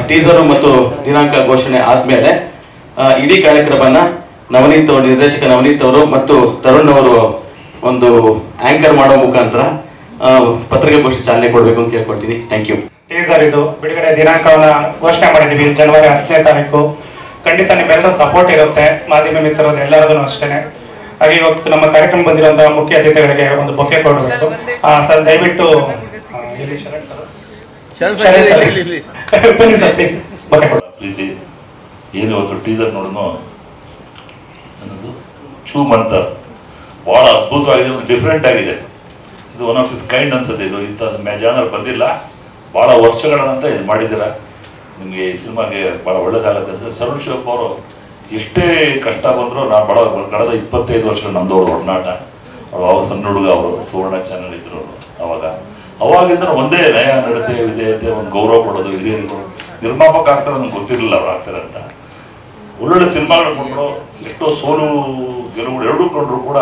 Teaser ಮತ್ತು ದಿನಾಂಕ ಘೋಷಣೆ ಆದಮೇಲೆ ಇಡೀ ಕಾರ್ಯಕ್ರಮನ ನವನೀತ್ ಅವರು, ನಿರ್ದೇಶಕ ನವನೀತ್ ಅವರು ಮತ್ತು ತರುಣ್ ಅವರು ಒಂದು ಆಂಕರ್ ಮಾಡೋ ಮುಖಾಂತರ ಪತ್ರಿಕಾಗೋಷ್ಠಿ ಚಾಲನೆ ಕೊಡಬೇಕು ಅಂತ ಕೇಳ್ಕೊಡ್ತೀನಿ. Thank you. ಟೀಸರ್ ಇದು ಬಿಡುಗಡೆ ದಿನಾಂಕವನ್ನು ಘೋಷಣೆ ಮಾಡಿದ್ದೀವಿ, ಜನವರಿ 10ನೇ ತಾರೀಕು. ಖಂಡಿತ ನಿಮ್ಮೆಲ್ಲರ ಸಪೋರ್ಟ್ ಇರುತ್ತೆ, ಮಾಧ್ಯಮ ಮಿತ್ರರು ಎಲ್ಲರಿಗೂ ಅಷ್ಟೇ. ಹಾಗೆ ಇವತ್ತು ನಮ್ಮ ಕಾರ್ಯಕ್ರಮ ಬಂದಿರುವಂತಹ ಮುಖ್ಯ ಅತಿಥಿಗಳಿಗೆ ಒಂದು ಬೊಕ್ಕೆ ಕೊಡಬೇಕು. ಸರ್ ದಯವಿಟ್ಟು ಬನ್ನಿ ಸರ್, ಪ್ಲೀಸ್ ಬೊಕ್ಕೆ ಕೊಡಿ. ಏನು ಇವತ್ತು ಟೀಸರ್ ನೋಡೋನು ಅನ್ನೋದು ಚೂ ಮಂತರ್ ಭಾಳ ಅದ್ಭುತವಾಗಿದೆ, ಡಿಫ್ರೆಂಟ್ ಆಗಿದೆ. ಇದು ಒನ್ ಆಫ್ ಇಸ್ ಕೈಂಡ್ ಅನ್ಸುತ್ತೆ. ಇದು ಇಂಥ ಜಾನರ್ ಬಂದಿಲ್ಲ, ಭಾಳ ವರ್ಷಗಳ ನಂತರ ಇದು ಮಾಡಿದ್ದೀರ. ನಿಮಗೆ ಈ ಸಿನಿಮಾಗೆ ಭಾಳ ಒಳ್ಳೇದಾಗುತ್ತೆ ಅಂತ. ತರುಣ್ ಶಿವಪ್ಪ ಅವರು ಎಷ್ಟೇ ಕಷ್ಟ ಬಂದರೂ ನಾನು ಭಾಳ ಕಳೆದ 25 ವರ್ಷಗಳು ನಮ್ಮದು ಅವರು ಒಡನಾಟ. ಅವರು ಅವಾಗ ಸಣ್ಣ ಹುಡುಗ, ಅವರು ಸುವರ್ಣ ಚಾನಲ್ ಇದ್ರು ಅವರು. ಅವಾಗಿಂದ ಒಂದೇ ನಯ, ನಡತೆ, ವಿಧೇಯತೆ, ಒಂದು ಗೌರವ ಕೊಡೋದು ಹಿರಿಯರಿಗೂ. ನಿರ್ಮಾಪಕ ಆಗ್ತಾರೆ ನನಗೆ ಗೊತ್ತಿರಲಿಲ್ಲ ಅವ್ರು ಆಗ್ತಾರೆ ಅಂತ. ಒಳ್ಳೊಳ್ಳೆ ಸಿನಿಮಾಗಳು ಕೊಂಡ್ರು, ಎಷ್ಟೋ ಸೋಲು ಗೆಲುವು ಎರಡೂ ಕೊಂಡ್ರು ಕೂಡ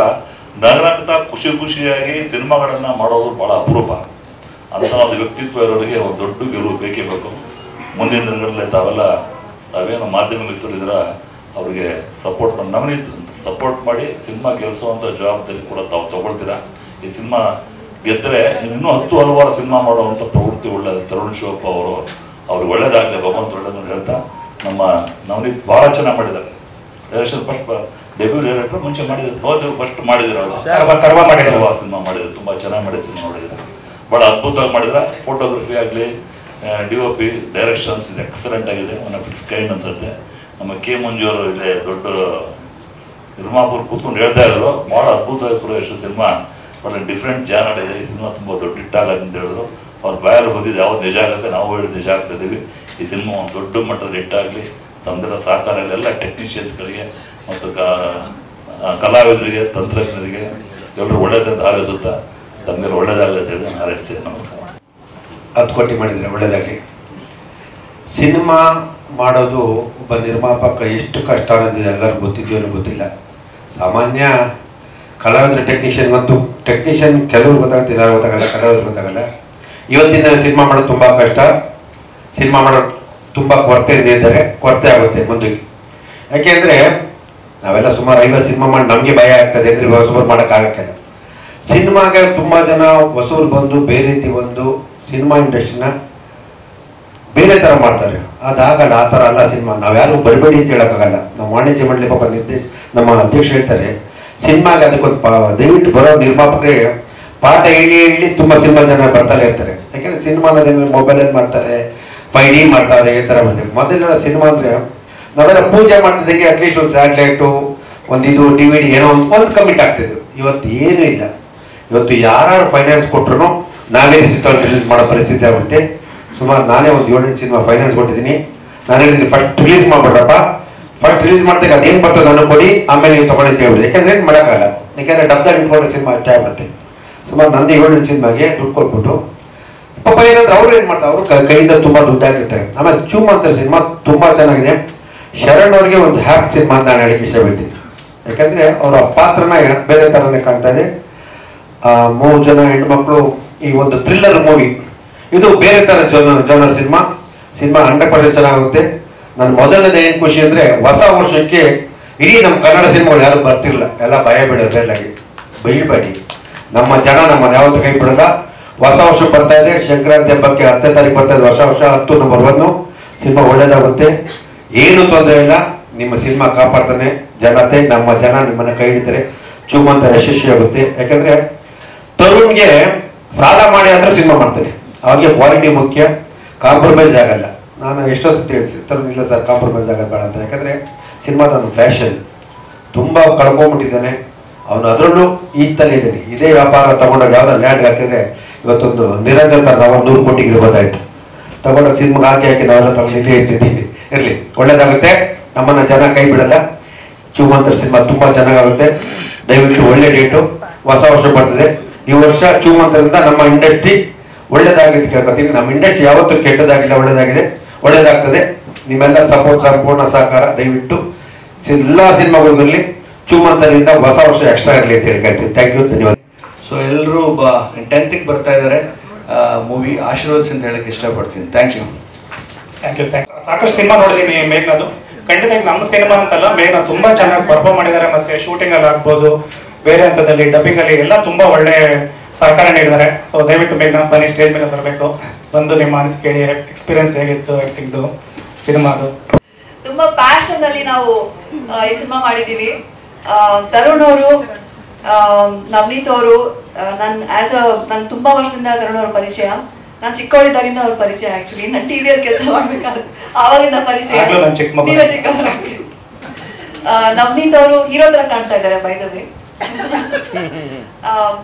ನಗನಗ್ತಾ ಖುಷಿಯಾಗಿ ಸಿನಿಮಾಗಳನ್ನು ಮಾಡೋದು ಭಾಳ ಅಪರೂಪ. ಅಂತ ಒಂದು ವ್ಯಕ್ತಿತ್ವ ಇರೋರಿಗೆ ಒಂದು ದೊಡ್ಡ ಗೆಲುವು ಬೇಕೇ ಬೇಕು. ಮುಂದಿನ ದಿನಗಳಲ್ಲಿ ತಾವೇನು ಮಾಧ್ಯಮ ಮಿತ್ರರಿದ್ದೀರ ಅವರಿಗೆ ಸಪೋರ್ಟ್ ಮಾಡಿ ಸಿನಿಮಾ ಗೆಲ್ಲಿಸುವಂಥ ಜವಾಬ್ದಾರಿ ಕೂಡ ತಾವು ತಗೊಳ್ತೀರಾ. ಈ ಸಿನಿಮಾ ಗೆದ್ದರೆ ಇನ್ನೂ ಹಲವಾರು ಸಿನಿಮಾ ಮಾಡುವಂಥ ಪ್ರವೃತ್ತಿ ಒಳ್ಳೆ ತರುಣ್ ಶಿವಪ್ಪ ಅವರು, ಅವ್ರಿಗೆ ಒಳ್ಳೇದಾಗಲಿ, ಭಗವಂತ ಒಳ್ಳೇದು ಹೇಳ್ತಾ. ನಮ್ಮ ನವನೀತ್ ಭಾಳ ಚೆನ್ನಾಗಿ ಮಾಡಿದ್ದಾರೆ. ಡೈರೆಕ್ಷನ್ ಫಸ್ಟ್ ಡೆಬ್ಯೂ ಡೈರೆಕ್ಟರ್ ಮುಂಚೆ ಮಾಡಿದ್ರು, ಫಸ್ಟ್ ಮಾಡಿದ್ರು ಸಿನಿಮಾ ಮಾಡಿದ್ರು. ತುಂಬ ಚೆನ್ನಾಗಿ ಮಾಡಿದ ಸಿನಿಮಾ ಮಾಡಿದ್ರು, ಭಾಳ ಅದ್ಭುತವಾಗಿ ಮಾಡಿದ್ರೆ. ಫೋಟೋಗ್ರಫಿ ಆಗಲಿ, DOP ಡೈರೆಕ್ಷನ್ಸ್ ಇದು ಎಕ್ಸಲೆಂಟ್ ಆಗಿದೆ, ಒನ್ ಆಫ್ ಇಟ್ಸ್ ಕೈಂಡ್ ಅನ್ಸುತ್ತೆ. ನಮ್ಮ ಕೆ ಮಂಜು ಅವರು ಇಲ್ಲೇ ದೊಡ್ಡ ನಿರ್ಮಾಪಕರು ಕೂತ್ಕೊಂಡು ಹೇಳ್ತಾ ಇದ್ರು, ಭಾಳ ಅದ್ಭುತವಾಗಿ ಸುರೇಶ್ ಸಿನಿಮಾ ಭಾಳ ಡಿಫ್ರೆಂಟ್ ಜಾನರ್ ಇದೆ. ಈ ಸಿನಿಮಾ ತುಂಬ ದೊಡ್ಡ ಹಿಟ್ಟಾಗತ್ತೆ ಅಂತ ಹೇಳಿದ್ರು. ಅವ್ರ ಬಾಯಲ್ಲಿ ಬಂದಿದ್ದು ಯಾವ್ದು ನಿಜ ಆಗುತ್ತೆ, ನಾವು ಹೇಳಿದ ನಿಜ ಆಗ್ತಾ ಇದ್ದೀವಿ. ಈ ಸಿನಿಮಾ ಒಂದು ದೊಡ್ಡ ಮಟ್ಟದ ಹಿಟ್ಟಾಗಲಿ, ತಮ್ಮದರ ಸಹಕಾರ ಎಲ್ಲ ಟೆಕ್ನಿಷಿಯನ್ಸ್ಗಳಿಗೆ ಮತ್ತು ಕಲಾವಿದರಿಗೆ, ತಂತ್ರಜ್ಞರಿಗೆ ಎಲ್ಲರೂ ಒಳ್ಳೆಯದಂತ ಹಾರೈಸುತ್ತಾ ತಮಗೆ ಒಳ್ಳೆಯದಾಗಲಿ ಅಂತ ಹೇಳಿ ಹಾರೈಸ್ತೀನಿ. ನಮಸ್ಕಾರ. 10 ಕೋಟಿ ಮಾಡಿದರೆ ಒಳ್ಳೆಯದಾಗಲಿ. ಸಿನಿಮಾ ಮಾಡೋದು ಒಬ್ಬ ನಿರ್ಮಾಪಕ ಎಷ್ಟು ಕಷ್ಟ ಅನ್ನೋದು ಎಲ್ಲರಿಗೂ ಗೊತ್ತಿದೆಯೋ ಗೊತ್ತಿಲ್ಲ. ಸಾಮಾನ್ಯ ಕಲಾವಿದರು ಟೆಕ್ನಿಷಿಯನ್ ಕೆಲವ್ರು ಗೊತ್ತಾಗುತ್ತೆ, ಎಲ್ಲರೂ ಗೊತ್ತಾಗಲ್ಲ, ಕಲಾವಿದ್ರು ಗೊತ್ತಾಗಲ್ಲ. ಇವತ್ತಿನ ಸಿನಿಮಾ ಮಾಡೋದು ತುಂಬ ಕಷ್ಟ. ಸಿನಿಮಾ ಮಾಡೋದು ತುಂಬ ಕೊರತೆ ಆಗುತ್ತೆ ಮುಂದಕ್ಕೆ. ಯಾಕೆಂದರೆ ನಾವೆಲ್ಲ ಸುಮಾರು 50 ಸಿನಿಮಾ ಮಾಡಿ ನಮಗೆ ಭಯ ಆಗ್ತದೆ ಅಂದರೆ ಹೊಸಬರು ಮಾಡೋಕ್ಕಾಗಕ್ಕಿಲ್ಲ. ಸಿನಿಮಾಗೆ ತುಂಬ ಜನ ಹೊಸಬರು ಬಂದು ಬೇರೆ ರೀತಿ ಬಂದು ಸಿನಿಮಾ ಇಂಡಸ್ಟ್ರಿನ ಬೇರೆ ಥರ ಮಾಡ್ತಾರೆ. ಅದಾಗಲ್ಲ, ಆ ಥರ ಅಲ್ಲ ಸಿನಿಮಾ. ನಾವು ಯಾರು ಬರಬೇಡಿ ಅಂತ ಹೇಳೋಕ್ಕಾಗಲ್ಲ. ನಮ್ಮ ವಾಣಿಜ್ಯ ಮಂಡಳಿ ಪಾಪ ನಮ್ಮ ಅಧ್ಯಕ್ಷರು ಹೇಳ್ತಾರೆ, ಸಿನಿಮಾಗೆ ಅದಕ್ಕೊಂದು ದಯವಿಟ್ಟು ಬರೋ ನಿರ್ಮಾಪಕರಿಗೆ ಪಾಠ ಹೇಳಿ ತುಂಬ ಸಿನಿಮಾ ಜನ ಬರ್ತಾನೆ ಇರ್ತಾರೆ. ಯಾಕೆಂದರೆ ಸಿನಿಮಾನ ಮೊಬೈಲಲ್ಲಿ ಮಾಡ್ತಾರೆ, 5D ಮಾಡ್ತಾರೆ, ಈ ಥರ ಮಾಡ್ತಾರೆ. ಮೊದಲೆಲ್ಲ ಸಿನಿಮಾ ಅಂದರೆ ನಾವೆಲ್ಲ ಪೂಜೆ ಮಾಡ್ತಿದ್ದಂಗೆ ಅಟ್ಲೀಸ್ಟ್ ಒಂದು ಸ್ಯಾಟ್ಲೈಟು, ಒಂದು DVD ಏನೋ ಒಂದು ಕಮಿಟ್ ಆಗ್ತಿದ್ರು. ಇವತ್ತು ಏನೂ ಇಲ್ಲ. ಇವತ್ತು ಯಾರು ಫೈನಾನ್ಸ್ ಕೊಟ್ಟರು ನಾವೇ ರಿಲೀಸ್ ಮಾಡೋ ಪರಿಸ್ಥಿತಿ ಆಗುತ್ತೆ. ಸುಮಾರು ನಾನೇ ಒಂದು 7-8 ಸಿನಿಮಾ ಫೈನಾನ್ಸ್ ಕೊಟ್ಟಿದ್ದೀನಿ. ನಾನು ಹೇಳಿದ್ದೀನಿ, ಫಸ್ಟ್ ರಿಲೀಸ್ ಮಾಡ್ಬಿಡ್ರಪ್ಪ, ಫಸ್ಟ್ ರಿಲೀಸ್ ಮಾಡ್ದಾಗ ಅದೇನು ಬರ್ತದೆ ನನಗೆ ಕೊಡಿ, ಆಮೇಲೆ ನೀವು ತೊಗೊಂಡು ಅಂತ ಹೇಳ್ಬಿಡಿ. ಯಾಕೆಂದರೆ ಏನು ಮಾಡೋಕ್ಕಾಗಲ್ಲ. ಯಾಕೆಂದರೆ ಡಬ್ದಲ್ಲಿ ಇಟ್ಕೊಂಡ್ರೆ ಸಿನಿಮಾ ಅಷ್ಟೇ ಆಗ್ಬಿಡುತ್ತೆ. ಸುಮಾರು ನಂದು 7-8 ಸಿನಿಮಾಗೆ ದುಡ್ಡು ಕೊಟ್ಬಿಟ್ಟು ಪಾಪ ಏನಂದ್ರೆ ಅವ್ರು ಏನು ಮಾಡ್ತಾರೆ, ಅವರು ಕೈಯಿಂದ ತುಂಬ ದುಡ್ಡು ಹಾಕಿರ್ತಾರೆ. ಆಮೇಲೆ ಚೂಮ್ ಅಂತ ಸಿನಿಮಾ ತುಂಬ ಚೆನ್ನಾಗಿದೆ. ಶರಣ್ ಅವ್ರಿಗೆ ಒಂದು ಹ್ಯಾಪ್ ಸಿನಿಮಾ ಅಂತ ನಾನು ಹೇಳಕ್ಕೆ ಇಷ್ಟಪಡ್ತೀನಿ. ಯಾಕಂದರೆ ಅವರ ಪಾತ್ರನ ಬೇರೆ ಥರನೇ ಕಾಣ್ತಾ ಇದೆ. 3 ಜನ ಹೆಣ್ಮಕ್ಳು ಈ ಒಂದು ಥ್ರಿಲ್ಲರ್ ಮೂವಿ, ಇದು ಬೇರೆ ಥರ ಜೋನರ್ ಸಿನಿಮಾ 100% ಚೆನ್ನಾಗುತ್ತೆ. ನನ್ನ ಮೊದಲನೇ ಏನು ಖುಷಿ ಅಂದರೆ ಹೊಸ ವರ್ಷಕ್ಕೆ ಇಡೀ ನಮ್ಮ ಕನ್ನಡ ಸಿನಿಮಾಗಳು ಯಾರು ಬರ್ತಿರಲಿಲ್ಲ, ಎಲ್ಲ ಭಯ ಬಿಡೋದು. ಎಲ್ಲಾಗಿ ಬೈಬೇಡಿ, ನಮ್ಮ ಜನ ನಮ್ಮನ್ನು ಯಾವತ್ತೂ ಕೈ ಬಿಡಲ್ಲ. ಹೊಸ ವರ್ಷ ಬರ್ತಾ ಇದೆ, ಸಂಕ್ರಾಂತಿ ಹಬ್ಬಕ್ಕೆ 10ನೇ ತಾರೀಕು ಬರ್ತಾ ಇದೆ. ಹೊಸ ವರ್ಷ 10 ನಂಬರ್ 1 ಸಿನಿಮಾ ಒಳ್ಳೇದಾಗುತ್ತೆ, ಏನು ತೊಂದರೆ ಇಲ್ಲ. ನಿಮ್ಮ ಸಿನಿಮಾ ಕಾಪಾಡ್ತಾನೆ ಜನತೆ, ನಮ್ಮ ಜನ ನಿಮ್ಮನ್ನು ಕೈ ಹಿಡಿತಾರೆ. ಚುಮ್ಮಂತ ಯಶಸ್ವಿ ಆಗುತ್ತೆ. ಯಾಕಂದರೆ ತರುಣ್ಗೆ ಸಾಲ ಮಾಡಿ ಆದರೂ ಸಿನಿಮಾ ಮಾಡ್ತಾನೆ. ಅವ್ರಿಗೆ ಕ್ವಾಲಿಟಿ ಮುಖ್ಯ, ಕಾಂಪ್ರಮೈಸ್ ಆಗಲ್ಲ. ನಾನು ಎಷ್ಟೋ ಸತಿ ಹೇಳ್ತೀನಿ, ತರುಣ್ ಇಲ್ಲ ಸರ್ ಕಾಂಪ್ರಮೈಸ್ ಆಗೋದು ಬೇಡ ಅಂತ. ಯಾಕಂದರೆ ಸಿನಿಮಾದ ಒಂದು ಫ್ಯಾಷನ್ ತುಂಬ ಕಳ್ಕೊಂಡ್ಬಿಟ್ಟಿದ್ದಾನೆ ಅವನು. ಅದರಲ್ಲೂ ಈತಲ್ಲಿ ಇದ್ದೀನಿ. ಇದೇ ವ್ಯಾಪಾರ ತೊಗೊಂಡಾಗ ಯಾವ್ದಾರು ಲ್ಯಾಂಡ್ ಹಾಕಿದರೆ ಇವತ್ತೊಂದು ನಿರಂಜನ್ ಥರ ನಾವು 100 ಕೋಟಿಗೆ ಇರ್ಬೋದಾಯ್ತು. ತೊಗೊಂಡಾಗ ಸಿನಿಮಾಗೆ ಹಾಕಿ ನಾವೆಲ್ಲ ತೊಗೊಂಡು ಇಲ್ಲೇ ಇಟ್ಟಿದ್ದೀವಿ. ಇರಲಿ, ಒಳ್ಳೇದಾಗುತ್ತೆ. ನಮ್ಮನ್ನು ಜನ ಕೈ ಬಿಡಲ್ಲ. ಚೂಮಂತರ ಸಿನಿಮಾ ತುಂಬ ಚೆನ್ನಾಗಾಗುತ್ತೆ. ದಯವಿಟ್ಟು ಒಳ್ಳೆ ಡೇಟು, ಹೊಸ ವರ್ಷ ಬರ್ತದೆ. ಈ ವರ್ಷ ಚೂಮಂತರಿಂದ ನಮ್ಮ ಇಂಡಸ್ಟ್ರಿ ಒಳ್ಳೇದಾಗಿದೆ ಕೇಳ್ಕೊತೀನಿ. ನಮ್ಮ ಇಂಡಸ್ಟ್ರಿ ಯಾವತ್ತೂ ಕೆಟ್ಟದಾಗಿಲ್ಲ, ಒಳ್ಳೇದಾಗ್ತದೆ. ನಿಮ್ಮೆಲ್ಲರ ಸಪೋರ್ಟ್, ಸಂಪೂರ್ಣ ಸಹಕಾರ ದಯವಿಟ್ಟು ಎಲ್ಲ ಸಿನಿಮಾಗಳಿರಲಿ. ಚೂಮಂತರಿಂದ ಹೊಸ ವರ್ಷ ಎಕ್ಸ್ಟ್ರಾ ಇರಲಿ ಅಂತ ಹೇಳಿ ಕೇಳ್ತೀನಿ. ಥ್ಯಾಂಕ್ ಯು, ಧನ್ಯವಾದ. ಸೊ ಎಲ್ಲರೂ 10th ಬರ್ತಾ ಇದ್ದಾರೆ ಮೂವಿ, ಆಶೀರ್ವಾದಿಸಿ ಅಂತ ಹೇಳಕ್ಕೆ ಇಷ್ಟಪಡ್ತೀನಿ. Thank you. Thank you. ಸಾಕಷ್ಟು ಸಿನಿಮಾ ನೋಡಿದ್ದೀನಿ ಮೇಘ್ನದು. ಖಂಡಿತ ನಮ್ಮ ಸಿನಿಮಾ ಅಂತಲ್ಲ, ಮೇಘ್ನ ತುಂಬಾ ಚೆನ್ನಾಗಿ ಪರ್ಫಾರ್ಮ್ ಮಾಡಿದ್ದಾರೆ. ಮತ್ತೆ ಶೂಟಿಂಗ್ ಅಲ್ಲಿ ಆಗ್ಬೋದು, ಬೇರೆ ಹಂತದಲ್ಲಿ ಡಬ್ಬಿಂಗ್ ಅಲ್ಲಿ ಎಲ್ಲ ತುಂಬಾ ಒಳ್ಳೆ ಸಹಕಾರ ನೀಡಿದ್ದಾರೆ. ಸೊ ದಯವಿಟ್ಟು ಮೇಘ್ನ ಬನ್ನಿ, ಸ್ಟೇಜ್ ಮೇಲೆ ಬರಬೇಕು, ಬಂದು ನಿಮ್ಮ ಅನಿಸಿಕೆ ಹೇಳಿ, ಎಕ್ಸ್ಪೀರಿಯನ್ಸ್ ಹೇಗಿತ್ತು ಆಕ್ಟಿಂಗ್ದು, ಸಿನಿಮಾದು. ತುಂಬಾ ಪ್ಯಾಷನ್ ಅಲ್ಲಿ ನಾವು ಈ ಸಿನಿಮಾ ಮಾಡಿದೀವಿ. ತರುಣ್ ಅವರು, ನವನೀತ್ ಅವರು, ನನ್ ತುಂಬಾ ವರ್ಷದಿಂದ ತರುಣ್ ಅವ್ರ ಪರಿಚಯ. ನಾನು ಚಿಕ್ಕವಳಿದ್ದಾಗಿಂದ ಅವ್ರ ಪರಿಚಯ. ಆಕ್ಚುಲಿ ನಾನು ಟಿವಿಯಲ್ಲಿ ಕೆಲಸ ಮಾಡ್ಬೇಕಾದ್ರೆ ಆವಾಗಿಂದ ಪರಿಚಯ. ನವನೀತ್ ಅವರು ಹೀರೋ ತರ ಕಾಣ್ತಾ ಇದ್ದಾರೆ ಬೈ ದ ವೇ.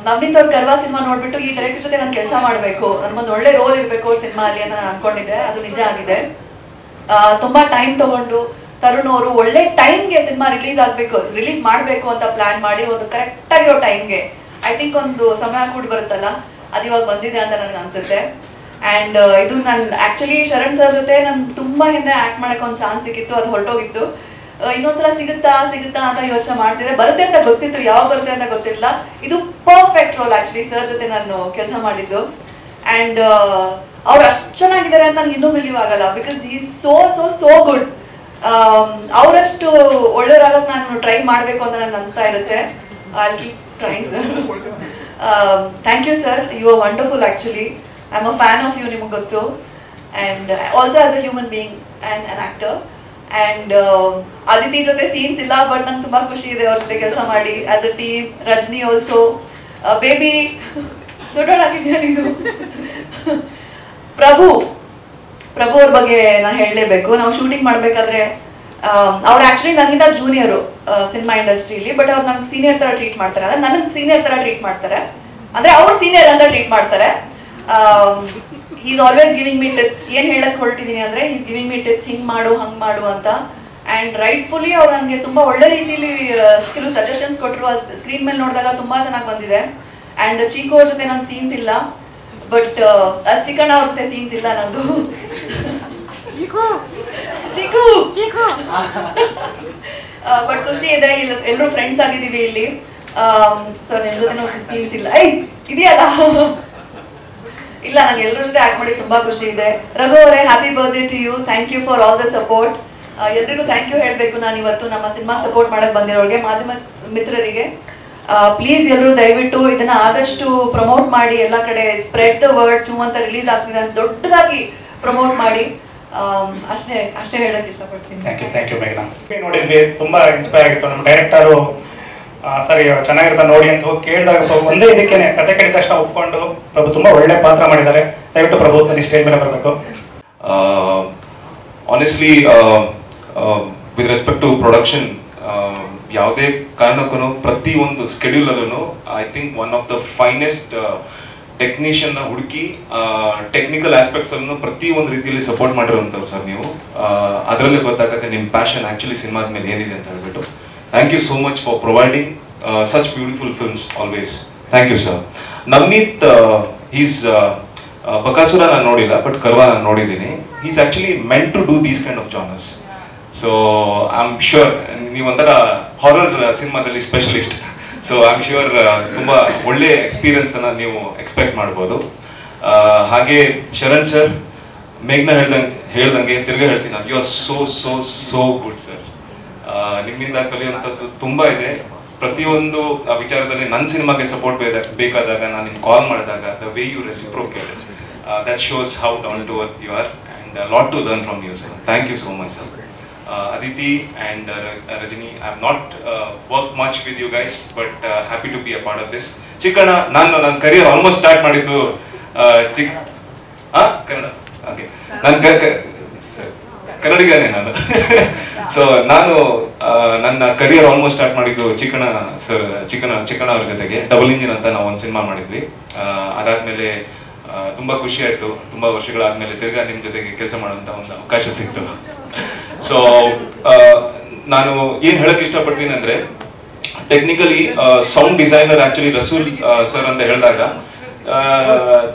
ನವನೀತ್ ಅವ್ರ ಕರ್ವಾ ಸಿನಿಮಾ ನೋಡ್ಬಿಟ್ಟು ಈ ಡೈರೆಕ್ಟರ್ ಜೊತೆ ನಾನು ಕೆಲಸ ಮಾಡ್ಬೇಕು, ನನ್ಗೊಂದು ಒಳ್ಳೆ ರೋಲ್ ಇರ್ಬೇಕು ಸಿನಿಮಾ ಅಲ್ಲಿ ಅಂತ ನಾನು ಅನ್ಕೊಂಡಿದ್ದೆ. ಅದು ನಿಜ ಆಗಿದೆ. ತುಂಬಾ ಟೈಮ್ ತಗೊಂಡು ತರುಣ್ ಅವರು ಒಳ್ಳೆ ಟೈಮ್ಗೆ ಸಿನಿಮಾ ರಿಲೀಸ್ ಮಾಡ್ಬೇಕು ಅಂತ ಪ್ಲಾನ್ ಮಾಡಿ ಒಂದು ಕರೆಕ್ಟ್ ಆಗಿರೋ ಟೈಮ್ಗೆ, ಐ ಥಿಂಕ್ ಒಂದು ಸಮಯ ಕೂಡ ಬರುತ್ತಲ್ಲ, ಅದು ಇವಾಗ ಬಂದಿದೆ ಅಂತ ನನಗೆ ಅನ್ಸುತ್ತೆ. ಅಂಡ್ ಇದು ನಾನು ಆಕ್ಚುಲಿ ಶರಣ್ ಸರ್ ಜೊತೆ ನಾನು ತುಂಬಾ ಹಿಂದೆ ಆಕ್ಟ್ ಮಾಡಕ್ಕೆ ಒಂದು ಚಾನ್ಸ್ ಸಿಕ್ಕಿತ್ತು, ಅದು ಹೊರಟೋಗಿತ್ತು. ಇನ್ನೊಂದ್ಸಲ ಸಿಗುತ್ತಾ ಅಂತ ಯೋಚನೆ ಮಾಡ್ತಿದ್ದೆ. ಬರುತ್ತೆ ಅಂತ ಗೊತ್ತಿತ್ತು, ಯಾವಾಗ ಬರುತ್ತೆ ಅಂತ ಗೊತ್ತಿಲ್ಲ. ಇದು ಪರ್ಫೆಕ್ಟ್ ರೋಲ್ ಆಕ್ಚುಲಿ ಸರ್ ಜೊತೆ ನಾನು ಕೆಲಸ ಮಾಡಿದ್ದು. ಅಂಡ್ ಅವ್ರು ಅಷ್ಟು ಚೆನ್ನಾಗಿದ್ದಾರೆ ಅಂತ ನನಗೆ ಇನ್ನೂ ಬಿಲೀವ್ ಆಗಲ್ಲ, ಬಿಕಾಸ್ ಈ ಸೋ ಗುಡ್. ಅವರಷ್ಟು ಒಳ್ಳೆಯವರಾಗಕ್ಕೆ ನಾನು ಟ್ರೈ ಮಾಡಬೇಕು ಅಂತ ನನಗೆ ಅನಿಸ್ತಾ ಇರುತ್ತೆ. I keep trying sir. Thank you sir, you are wonderful. Actually I am a fan of you, ನಿಮಗೆ ಗೊತ್ತು. And also as a human being and an actor. And Aditi ಜೊತೆ ಸೀನ್ಸ್ ಇಲ್ಲ, ಬಟ್ ನಂಗೆ ತುಂಬ ಖುಷಿ ಇದೆ ಅವ್ರ ಜೊತೆ ಕೆಲಸ ಮಾಡಿ as a team. Rajini also, baby ದೊಡ್ಡೋಳಾಗಿದ್ಯಾ ನೀನು. ಪ್ರಭು ಅವ್ರ ಬಗ್ಗೆ ನಾನು ಹೇಳಲೇಬೇಕು. ನಾವು ಶೂಟಿಂಗ್ ಮಾಡಬೇಕಾದ್ರೆ ಅವ್ರು ಆ್ಯಕ್ಚುಲಿ ನನಗಿಂತ ಜೂನಿಯರು ಸಿನಿಮಾ ಇಂಡಸ್ಟ್ರಿಯಲ್ಲಿ, ಬಟ್ ಅವ್ರು ನನಗೆ ಸೀನಿಯರ್ ಥರ ಟ್ರೀಟ್ ಮಾಡ್ತಾರೆ. ಅಂದರೆ ನನಗೆ ಸೀನಿಯರ್ ಥರ ಟ್ರೀಟ್ ಮಾಡ್ತಾರೆ, ಅಂದರೆ ಅವ್ರು ಸೀನಿಯರ್ ಅಂತ ಟ್ರೀಟ್ ಮಾಡ್ತಾರೆ. Is always giving me tips. ಏನು ಹೇಳಕ್ಕೆ ಹೊರಟಿದ್ದೀನಿ ಅಂದರೆ, ಈಸ್ ಗಿವಿಂಗ್ ಮೀ ಟಿಪ್ಸ್, ಹಿಂಗೆ ಮಾಡು ಹಂಗೆ ಮಾಡು ಅಂತ. ಆ್ಯಂಡ್ ರೈಟ್ಫುಲಿ ಅವ್ರು ನನಗೆ ತುಂಬ ಒಳ್ಳೆ ರೀತಿಯಲ್ಲಿ ಕೆಲವು ಸಜೆಷನ್ಸ್ ಕೊಟ್ಟರು. ಅದು ಸ್ಕ್ರೀನ್ ಮೇಲೆ ನೋಡಿದಾಗ ತುಂಬ ಚೆನ್ನಾಗಿ ಬಂದಿದೆ. ಆ್ಯಂಡ್ ಚೀಕು ಅವ್ರ ಜೊತೆ ನನ್ನ ಸೀನ್ಸ್ ಇಲ್ಲ, ಬಟ್ ಚಿಕಣ್ಣ ಅವ್ರ ಜೊತೆ ಸೀನ್ಸ್ ಇಲ್ಲ ನಂದು. ಚಿಕ್ಕು ಬಟ್ ಖುಷಿ ಇದೆ, ಎಲ್ಲರೂ ಫ್ರೆಂಡ್ಸ್ ಆಗಿದ್ದೀವಿ ಇಲ್ಲಿ. ಸರ್ ನಿಮ್ಮ ಜೊತೆ ಸೀನ್ಸ್ ಇಲ್ಲ, ಇದೆಯಲ್ಲ. ಇಲ್ಲ, ನಂಗೆ ಎಲ್ಲರ ಜೊತೆ ಆಕ್ಟ್ ಮಾಡಿ ತುಂಬಾ ಖುಷಿ ಇದೆ. ರಘು ಅವರೇ, happy birthday to you. Thank you for all the support. ಎಲ್ರಿಗೂ ಥ್ಯಾಂಕ್ ಯು ಹೇಳಬೇಕು ನಾನು ಇವತ್ತು ನಮ್ಮ ಸಿನಿಮಾ ಸಪೋರ್ಟ್ ಮಾಡಕ್ಕೆ ಬಂದಿರೋರಿಗೆ, ಮಾಧ್ಯಮ ಮಿತ್ರರಿಗೆ. ಪ್ಲೀಸ್ ಎಲ್ಲರೂ ದಯವಿಟ್ಟು ಇದನ್ನ ಆದಷ್ಟು ಪ್ರಮೋಟ್ ಮಾಡಿ, ಎಲ್ಲ ಕಡೆ ಸ್ಪ್ರೆಡ್ ದ ವರ್ಡ್. ಚೂ ಅಂತ ರಿಲೀಸ್ ಆಗ್ತಿದೆ ಅಂತ ದೊಡ್ಡದಾಗಿ ಪ್ರಮೋಟ್ ಮಾಡಿ. ಅಷ್ಟೇ ಹೇಳಕ್ಕೆ ಇಷ್ಟಪಡ್ತೀನಿ. ಥ್ಯಾಂಕ್ ಯು ಮೇಘನಾ. ನೋಡಿದ್ವಿ, ತುಂಬಾ ಇನ್ಸ್ಪೈರ್ ಆಗಿತ್ತು. ನಮ್ಮ ಡೈರೆಕ್ಟರು ಸರಿ ಚೆನ್ನಾಗಿರ್ತಾ ನೋಡಿ ಅಂತ ಹೋಗಿ ಕೇಳಿದಾಗ ಒಂದೇ ಇದಕ್ಕೇನೆ ಕತೆ ಕೇಳಿದ ತಕ್ಷಣ ಒಪ್ಕೊಂಡು ಪ್ರಭು ತುಂಬಾ ಒಳ್ಳೆ ಪಾತ್ರ ಮಾಡಿದ್ದಾರೆ. ದಯವಿಟ್ಟು ಪ್ರಭು ತನ್ನ ಸ್ಟೇಜ್ ಮೇಲೆ ಬರಬೇಕು. Honestly with respect to production, ಯಾವುದೇ ಕಾರಣಕ್ಕೂ ಪ್ರತಿ ಒಂದು ಸ್ಕೆಡ್ಯೂಲಲ್ಲೂ I think one of the finest ಟೆಕ್ನಿಷಿಯನ್ನ ಹುಡುಕಿ ಟೆಕ್ನಿಕಲ್ ಆಸ್ಪೆಕ್ಟ್ಸ್ ಅನ್ನು ಪ್ರತಿ ಒಂದು ರೀತಿಯಲ್ಲಿ ಸಪೋರ್ಟ್ ಮಾಡಿರುವಂಥವ್ರು ಸರ್ ನೀವು. ಅದರಲ್ಲೇ ಗೊತ್ತಾಗುತ್ತೆ ನಿಮ್ಮ ಪ್ಯಾಷನ್ ಆ್ಯಕ್ಚುಲಿ ಸಿನಿಮಾದ ಮೇಲೆ ಏನಿದೆ ಅಂತ ಹೇಳ್ಬಿಟ್ಟು. Thank you so much for providing such beautiful films always. Thank you sir. Navneet, his Bakasura ನಾನು ನೋಡಿಲ್ಲ, ಬಟ್ ಕರ್ವಾ ನಾನು ನೋಡಿದ್ದೀನಿ. He's actually meant to do these kind of genres. So I am sure ನೀವೊಂಥರ ಹಾರರ್ ಸಿನಿಮಾದಲ್ಲಿ specialist. So I am sure ತುಂಬ ಒಳ್ಳೆ ಎಕ್ಸ್ಪೀರಿಯನ್ಸನ್ನು ನೀವು expect ಮಾಡ್ಬೋದು. ಹಾಗೆ ಶರಣ್ ಸರ್, ಮೇಘ್ನ ಹೇಳ್ದಂಗೆ ತಿರ್ಗಾ ಹೇಳ್ತೀನಿ ನಾನು, you are so good sir. ನಿಮ್ಮಿಂದ ಕಲಿಯುವಂಥದ್ದು ತುಂಬ ಇದೆ. ಪ್ರತಿಯೊಂದು ವಿಚಾರದಲ್ಲಿ ನನ್ನ ಸಿನಿಮಾಗೆ ಸಪೋರ್ಟ್ ಬೇಕಾದಾಗ ನಾನು ನಿಮ್ಗೆ ಕಾಲ್ ಮಾಡಿದಾಗ the way you reciprocate, that shows how down to earth you are and lot to learn from you sir. Thank you so much sir. Aditi and Rajini, I have not worked much with you guys, but happy to be a part of this. Chikana, ನನ್ನ career almost start ಮಾಡಿದ್ದು Kannada. Okay, ನಾನು ಕನ್ನಡಿಗನೇ ನಾನು. So ನಾನು ನನ್ನ career almost start ಮಾಡಿದ್ದು ಚಿಕ್ಕಣ್ಣ ಅವ್ರ ಜೊತೆಗೆ. Double engine ಅಂತ ನಾವು ಒಂದು ಸಿನಿಮಾ ಮಾಡಿದ್ವಿ. ಅದಾದ್ಮೇಲೆ ತುಂಬ ಖುಷಿ ಆಯಿತು. ತುಂಬ ವರ್ಷಗಳಾದ್ಮೇಲೆ ತಿರ್ಗಾ ನಿಮ್ಮ ಜೊತೆಗೆ ಕೆಲಸ ಮಾಡುವಂಥ ಒಂದು ಅವಕಾಶ ಸಿಕ್ತು. ಸೊ ನಾನು ಏನು ಹೇಳಕ್ ಇಷ್ಟಪಡ್ತೀನಿ ಅಂದರೆ, technically sound designer actually Rasool sir ಅಂತ ಹೇಳಿದಾಗ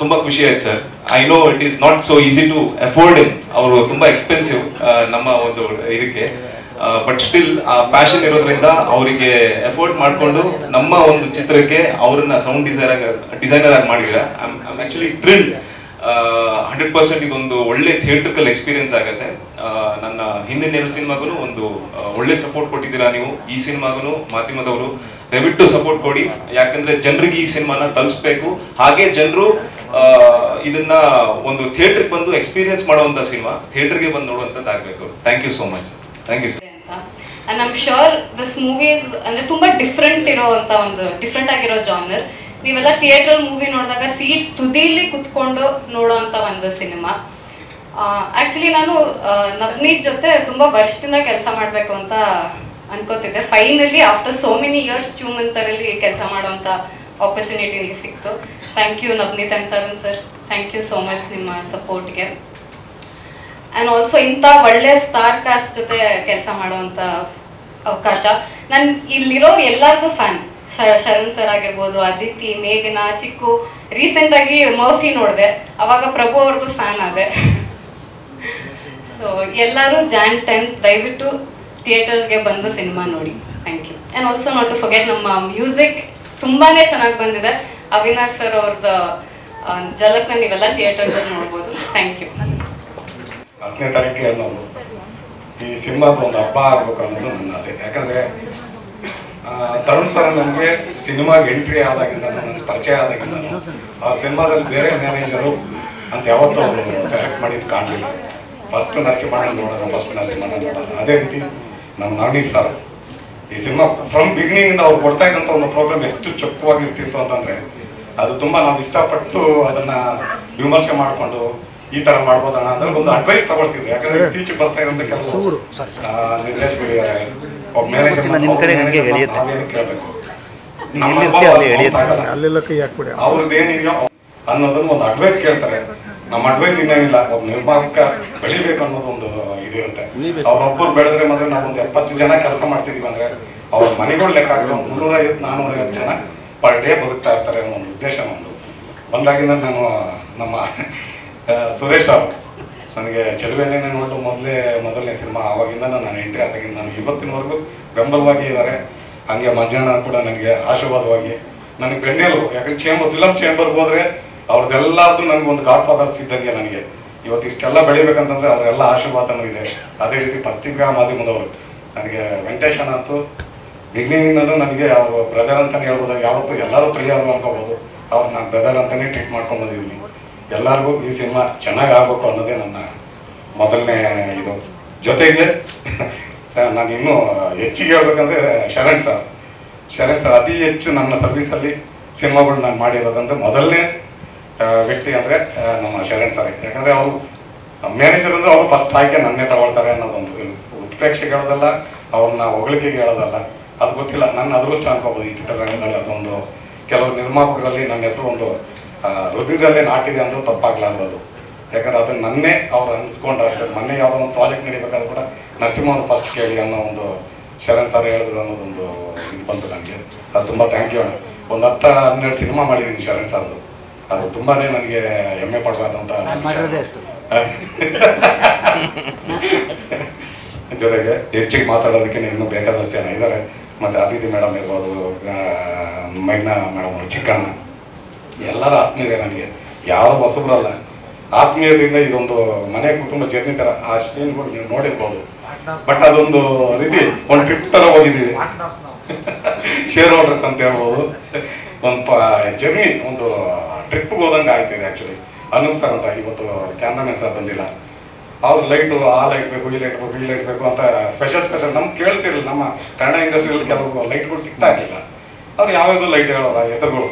ತುಂಬ ಖುಷಿ ಆಯ್ತು sir. I know it is not so easy to afford him. ಅವರು ತುಂಬ ಎಕ್ಸ್ಪೆನ್ಸಿವ್ ನಮ್ಮ ಒಂದು ಇದಕ್ಕೆ, ಬಟ್ ಸ್ಟಿಲ್ ಆ ಪ್ಯಾಷನ್ ಇರೋದ್ರಿಂದ ಅವರಿಗೆ ಎಫೋರ್ಟ್ ಮಾಡಿಕೊಂಡು ನಮ್ಮ ಒಂದು ಚಿತ್ರಕ್ಕೆ ಅವ್ರನ್ನ ಸೌಂಡ್ ಡಿಸೈನರ್ ಆಗಿ ಮಾಡಿದ್ರೆ ಐ ಆಮ್ ಆ್ಯಕ್ಚುಲಿ ಥ್ರಿಲ್ಡ್. 100% ಇದೊಂದು ಒಳ್ಳೆ ಥಿಯೇಟ್ರಿಕಲ್ ಎಕ್ಸ್ಪೀರಿಯನ್ಸ್ ಆಗುತ್ತೆ. ನನ್ನ ಹಿಂದಿನ 2 ಸಿನಿಮಾಗೂ ಒಂದು ಒಳ್ಳೆ ಸಪೋರ್ಟ್ ಕೊಟ್ಟಿದ್ದೀರಾ ನೀವು. ಈ ಸಿನಿಮಾಗೂ ಮಾಧ್ಯಮದವರು ದಯವಿಟ್ಟು ಸಪೋರ್ಟ್ ಕೊಡಿ, ಯಾಕಂದ್ರೆ ಜನರಿಗೆ ಈ ಸಿನಿಮಾನ ತಲುಪಿಸ್ಬೇಕು. ಹಾಗೆ ಜನರು ಇದನ್ನ ಒಂದು ಥಿಯೇಟ್ರಿಗೆ ಬಂದು ಎಕ್ಸ್ಪೀರಿಯನ್ಸ್ ಮಾಡುವಂತ ಸಿನಿಮಾ ಥಿಯೇಟ್ರಿಗೆ ಬಂದು ನೋಡುವಂಥದ್ದಾಗಬೇಕು. Thank you so much. Thank you sir. And I'm sure this movie is ಅಂದ್ರೆ ತುಂಬಾ ಡಿಫ್ರೆಂಟ್ ಇರೋವಂಥ ಒಂದು ಡಿಫ್ರೆಂಟ್ ಆಗಿರೋ ಜಾನರ್. ನೀವೆಲ್ಲ ಥಿಯೇಟರ್ ಮೂವಿ ನೋಡಿದಾಗ ಸೀಟ್ ತುದಿಲಿ ಕುತ್ಕೊಂಡು ನೋಡೋವಂಥ ಒಂದು ಸಿನಿಮಾ. ಆ್ಯಕ್ಚುಲಿ ನಾನು ನವನೀತ್ ಜೊತೆ ತುಂಬ ವರ್ಷದಿಂದ ಕೆಲಸ ಮಾಡಬೇಕು ಅಂತ ಅನ್ಕೋತಿದ್ದೆ. Finally after so many years ಚೂಮಂತರಲ್ಲಿ ಕೆಲಸ ಮಾಡುವಂಥ ಆಪರ್ಚುನಿಟಿ ನನಗೆ ಸಿಕ್ತು. Thank you Navneet and Tarun sir, thank you so much ನಿಮ್ಮ ಸಪೋರ್ಟ್ಗೆ. ಆ್ಯಂಡ್ ಆಲ್ಸೋ ಇಂಥ ಒಳ್ಳೆ ಸ್ಟಾರ್ ಕಾಸ್ಟ್ ಜೊತೆ ಕೆಲಸ ಮಾಡುವಂಥ ಅವಕಾಶ. ನಾನು ಇಲ್ಲಿರೋ ಎಲ್ಲರದ್ದು ಫ್ಯಾನ್. ಶರಣ್ ಸರ್ ಆಗಿರ್ಬೋದು, ಅದಿತಿ, ಮೇಘನಾ, ಚಿಕ್ಕು. ರೀಸೆಂಟಾಗಿ ಮರ್ಫಿ ನೋಡಿದೆ, ಅವಾಗ ಪ್ರಭು ಅವ್ರದ್ದು ಫ್ಯಾನ್ ಆದೆ. ಸೊ ಎಲ್ಲರೂ Jan 10th ದಯವಿಟ್ಟು ಥಿಯೇಟರ್ಸ್ಗೆ ಬಂದು ಸಿನಿಮಾ ನೋಡಿ. Thank you. And also not to forget ನಮ್ಮ ಮ್ಯೂಸಿಕ್ ತುಂಬಾ ಚೆನ್ನಾಗಿ ಬಂದಿದೆ. ಅವಿನಾಶ್ ಸರ್ ಅವ್ರದ್ದು ಜಲಕ್ನ ನೀವೆಲ್ಲ ಥಿಯೇಟರ್ಸಲ್ಲಿ ನೋಡ್ಬೋದು. Thank you. 10ನೇ ತಾರೀಕಿಗೆ ಅನ್ನೋದು ಈ ಸಿನಿಮಾದ ಒಂದು ಹಬ್ಬ ಆಗ್ಬೇಕು ಅನ್ನೋದು ನನ್ನ ಆಸೆ. ಯಾಕಂದರೆ ತರುಣ್ ಸರ್ ನನಗೆ ಸಿನಿಮಾಗೆ ಎಂಟ್ರಿ ಆದಾಗಿಂದ ನನಗೆ ಪರಿಚಯ ಆದಾಗಿಂದ ಆ ಸಿನಿಮಾದಲ್ಲಿ ಬೇರೆ ಮ್ಯಾನೇಜರು ಅಂತ ಯಾವತ್ತೂ ಅವರು ಸೆಲೆಕ್ಟ್ ಮಾಡಿದ್ದು ಕಾಣಲಿಲ್ಲ. ಫಸ್ಟ್ ನರಸಿಂಹಣ್ಣ ನೋಡೋಣ, ಫಸ್ಟ್ ನರಸಿಂಹಣ್ಣ ನೋಡೋಣ. ಅದೇ ರೀತಿ ನಮ್ಮ ನವನೀತ್ ಸರ್ ಈ ಸಿನಿಮಾ ಫ್ರಮ್ ಬಿಗಿನಿಂಗಿಂದ ಅವ್ರು ಕೊಡ್ತಾ ಇದ್ದಂಥ ಒಂದು ಪ್ರೋಗ್ರಾಮ್ ಎಷ್ಟು ಚೊಕ್ಕವಾಗಿರ್ತಿತ್ತು ಅಂತಂದರೆ ಅದು ತುಂಬ ನಾವು ಇಷ್ಟಪಟ್ಟು ಅದನ್ನು ವಿಮರ್ಶೆ ಮಾಡಿಕೊಂಡು ಈ ಥರ ಮಾಡ್ಬೋದಣ್ಣ ಅಂದರೆ ಒಂದು ಅಡ್ವೈಸ್ ತಗೊಳ್ತಿದ್ರು. ಯಾಕಂದರೆ ಇತ್ತೀಚೆಗೆ ಬರ್ತಾ ಇರೋಂಥ ಕೆಲವು ನಿರ್ದೇಶಕರಿದ್ದಾರೆ, ಒಬ್ಬ ಮ್ಯಾನೇಜರ್ ನಾವೇನು ಕೇಳಬೇಕು, ಅವ್ರದ್ದೇನಿದೆಯೋ ಅನ್ನೋದನ್ನು ಒಂದು ಅಡ್ವೈಸ್ ಕೇಳ್ತಾರೆ. ನಮ್ಮ ಅಡ್ವೈಸ್ ಇನ್ನೇನಿಲ್ಲ, ಒಬ್ಬ ನಿರ್ಮಾಪಕ ಬೆಳಿಬೇಕು ಅನ್ನೋದು ಒಂದು ಇದಿರುತ್ತೆ. ಅವ್ರೊಬ್ಬರು ಬೆಳೆದ್ರೆ ಮಾತ್ರ ನಾವೊಂದು 70 ಜನ ಕೆಲಸ ಮಾಡ್ತಿದ್ದೀವಿ ಅಂದರೆ ಅವ್ರ ಮನೆಗಳು ಲೆಕ್ಕ ಆಗಿರೋ 350-450 ಜನ ಪರ್ ಡೇ ಬದುಕ್ತಾ ಇರ್ತಾರೆ ಅನ್ನೋ ಒಂದು ಉದ್ದೇಶ ನಮ್ಮದು. ಬಂದಾಗಿಂದ ನಾನು ನಮ್ಮ ಸುರೇಶ್ ಅವರು ನನಗೆ ಚೆಲುವೆನೇ ನೋಡು ಮೊದಲನೇ ಸಿನಿಮಾ ಆವಾಗಿಂದ ನಾನು ಎಂಟ್ರಿ ಆದಾಗಿಂದ ನನಗೆ ಇವತ್ತಿನವರೆಗೂ ಬೆಂಬಲವಾಗಿ ಇದ್ದಾರೆ. ಹಂಗೆ ಮಂಜಣ್ಣ ಕೂಡ ನನಗೆ ಆಶೀರ್ವಾದವಾಗಿ ನನಗೆ ಬೆನ್ನೆಲುಬು. ಯಾಕಂದ್ರೆ ಫಿಲಮ್ ಚೇಂಬರ್ಗೆ ಹೋದರೆ ಅವ್ರದ್ದೆಲ್ಲದ್ದು ನನಗೊಂದು ಗಾಡ್ ಫಾದರ್ಸ್ ಇದ್ದಂಗೆ. ನನಗೆ ಇವತ್ತು ಇಷ್ಟೆಲ್ಲ ಬೆಳಿಬೇಕಂತಂದರೆ ಅವರೆಲ್ಲ ಆಶೀರ್ವಾದನೂ ಇದೆ. ಅದೇ ರೀತಿ ಪತ್ರಿಕಾ ಮಾಧ್ಯಮದವರು ನನಗೆ ವೆಂಕಟೇಶಣ್ಣ ಅಂತೂ ಬಿಗ್ನಿಂಗಿಂದನೂ ನನಗೆ ಅವರು ಬ್ರದರ್ ಅಂತಲೇ ಹೇಳ್ಬೋದು. ಯಾವತ್ತೂ ಎಲ್ಲರೂ ಪ್ರಿಯರು ಅನ್ಕೋಬೋದು. ಅವ್ರು ನಾನು ಬ್ರದರ್ ಅಂತಲೇ ಟ್ರೀಟ್ ಮಾಡ್ಕೊಂಡು ಬಂದಿದ್ದೀನಿ. ಎಲ್ಲರಿಗೂ ಈ ಸಿನಿಮಾ ಚೆನ್ನಾಗಿ ಆಗಬೇಕು ಅನ್ನೋದೇ ನನ್ನ ಮೊದಲನೇ ಇದು. ಜೊತೆಗೆ ನಾನು ಇನ್ನೂ ಹೆಚ್ಚಿಗೆ ಹೇಳ್ಬೇಕಂದ್ರೆ ಶರಣ್ ಸರ್ ಅತಿ ಹೆಚ್ಚು ನನ್ನ ಸರ್ವೀಸಲ್ಲಿ ಸಿನಿಮಾಗಳು ನಾನು ಮಾಡಿರೋದಂದ್ರೆ ಮೊದಲನೇ ವ್ಯಕ್ತಿ ಅಂದರೆ ನಮ್ಮ ಶರಣ್ ಸರ್. ಯಾಕಂದರೆ ಅವರು ಮ್ಯಾನೇಜರ್ ಅಂದರೆ ಅವರು ಫಸ್ಟ್ ಆಯ್ಕೆ ನನ್ನೇ ತಗೊಳ್ತಾರೆ ಅನ್ನೋದೊಂದು ಉತ್ಪ್ರೇಕ್ಷೆಗೆ ಹೇಳೋದಲ್ಲ, ಅವ್ರನ್ನ ಹೊಗಳಿಕೆಗೆ ಹೇಳೋದಲ್ಲ. ಅದು ಗೊತ್ತಿಲ್ಲ, ನನ್ನ ಅದೃಷ್ಟ ಅನ್ಕೋಬೋದು ಈ ಚಿತ್ರರಂಗದಲ್ಲಿ. ಅದೊಂದು ಕೆಲವು ನಿರ್ಮಾಪಕರಲ್ಲಿ ನನ್ನ ಹೆಸರು ಒಂದು ಹೃದಯದಲ್ಲೇ ನಾಟಿದೆ ಅಂದರೂ ತಪ್ಪಾಗಲಾರ್ದು. ಯಾಕಂದ್ರೆ ಅದನ್ನು ನನ್ನೇ ಅವ್ರು ಅನಿಸ್ಕೊಂಡ್ರೆ ಮೊನ್ನೆ ಯಾವುದೋ ಒಂದು ಪ್ರಾಜೆಕ್ಟ್ ನಡೀಬೇಕಾದ್ರೂ ಕೂಡ ನರಸಿಂಹನ ಫಸ್ಟ್ ಕೇಳಿ ಅನ್ನೋ ಒಂದು ಶರಣ್ ಸರ್ ಹೇಳಿದ್ರು ಅನ್ನೋದೊಂದು ಇದು ಬಂತು ನನಗೆ. ಅದು ತುಂಬ ಥ್ಯಾಂಕ್ ಯು ಅಣ್ಣ. ಒಂದು 10-12 ಸಿನಿಮಾ ಮಾಡಿದ್ದೀನಿ ಶರಣ್ ಸರ್ದು. ಅದು ತುಂಬಾ ನನಗೆ ಹೆಮ್ಮೆ ಪಡಬಾರ್ದಂತ. ಜೊತೆಗೆ ಹೆಚ್ಚಿಗೆ ಮಾತಾಡೋದಕ್ಕೆ ಇನ್ನೂ ಬೇಕಾದಷ್ಟು ಜನ ಇದ್ದಾರೆ. ಮತ್ತು ಅದಿತಿ ಮೇಡಮ್ ಇರ್ಬೋದು, ಮೇಘ್ನಾ ಮೇಡಮ್, ಚಿಕ್ಕಣ್ಣ, ಎಲ್ಲರ ಆತ್ಮೀಯರೇ. ನನಗೆ ಯಾರು ಹೊಸಬ್ರಲ್ಲ. ಆತ್ಮೀಯತೆಯಿಂದ ಇದೊಂದು ಮನೆ ಕುಟುಂಬ ಜರ್ನಿ ಥರ. ಆ ಸೀನ್ಗಳು ನೀವು ನೋಡಿರ್ಬೋದು. ಬಟ್ ಅದೊಂದು ರೀತಿ ಒಂದು ಟ್ರಿಪ್ ಥರ ಹೋಗಿದ್ದೀವಿ. ಶೇರ್ ಹೋಲ್ಡರ್ಸ್ ಅಂತ ಹೇಳ್ಬೋದು. ಒಂದು ಜರ್ನಿ, ಒಂದು ಟ್ರಿಪ್ಗೆ ಹೋದಂಗೆ ಆಗ್ತಿದೆ ಆ್ಯಕ್ಚುಲಿ. ಅನೂಪ್ ಸರ್ ಅಂತ ಇವತ್ತು ಕ್ಯಾಮ್ರಾಮನ್ ಸರ್ ಬಂದಿಲ್ಲ. ಅವ್ರು ಲೈಟು ಆ ಲೈಟ್ ಬೇಕು, ಈ ಲೈಟ್ ಬೇಕು, ಈ ಲೈಟ್ ಬೇಕು ಅಂತ ಸ್ಪೆಷಲ್ ನಮ್ಗೆ ಕೇಳ್ತಿರಲಿಲ್ಲ. ನಮ್ಮ ಕನ್ನಡ ಇಂಡಸ್ಟ್ರಿಯಲ್ಲಿ ಕೆಲವು ಲೈಟ್ಗಳು ಸಿಗ್ತಾ ಇರಲಿಲ್ಲ. ಅವ್ರು ಯಾವ್ಯಾವುದು ಲೈಟ್ ಹೇಳೋರ ಹೆಸರುಗಳು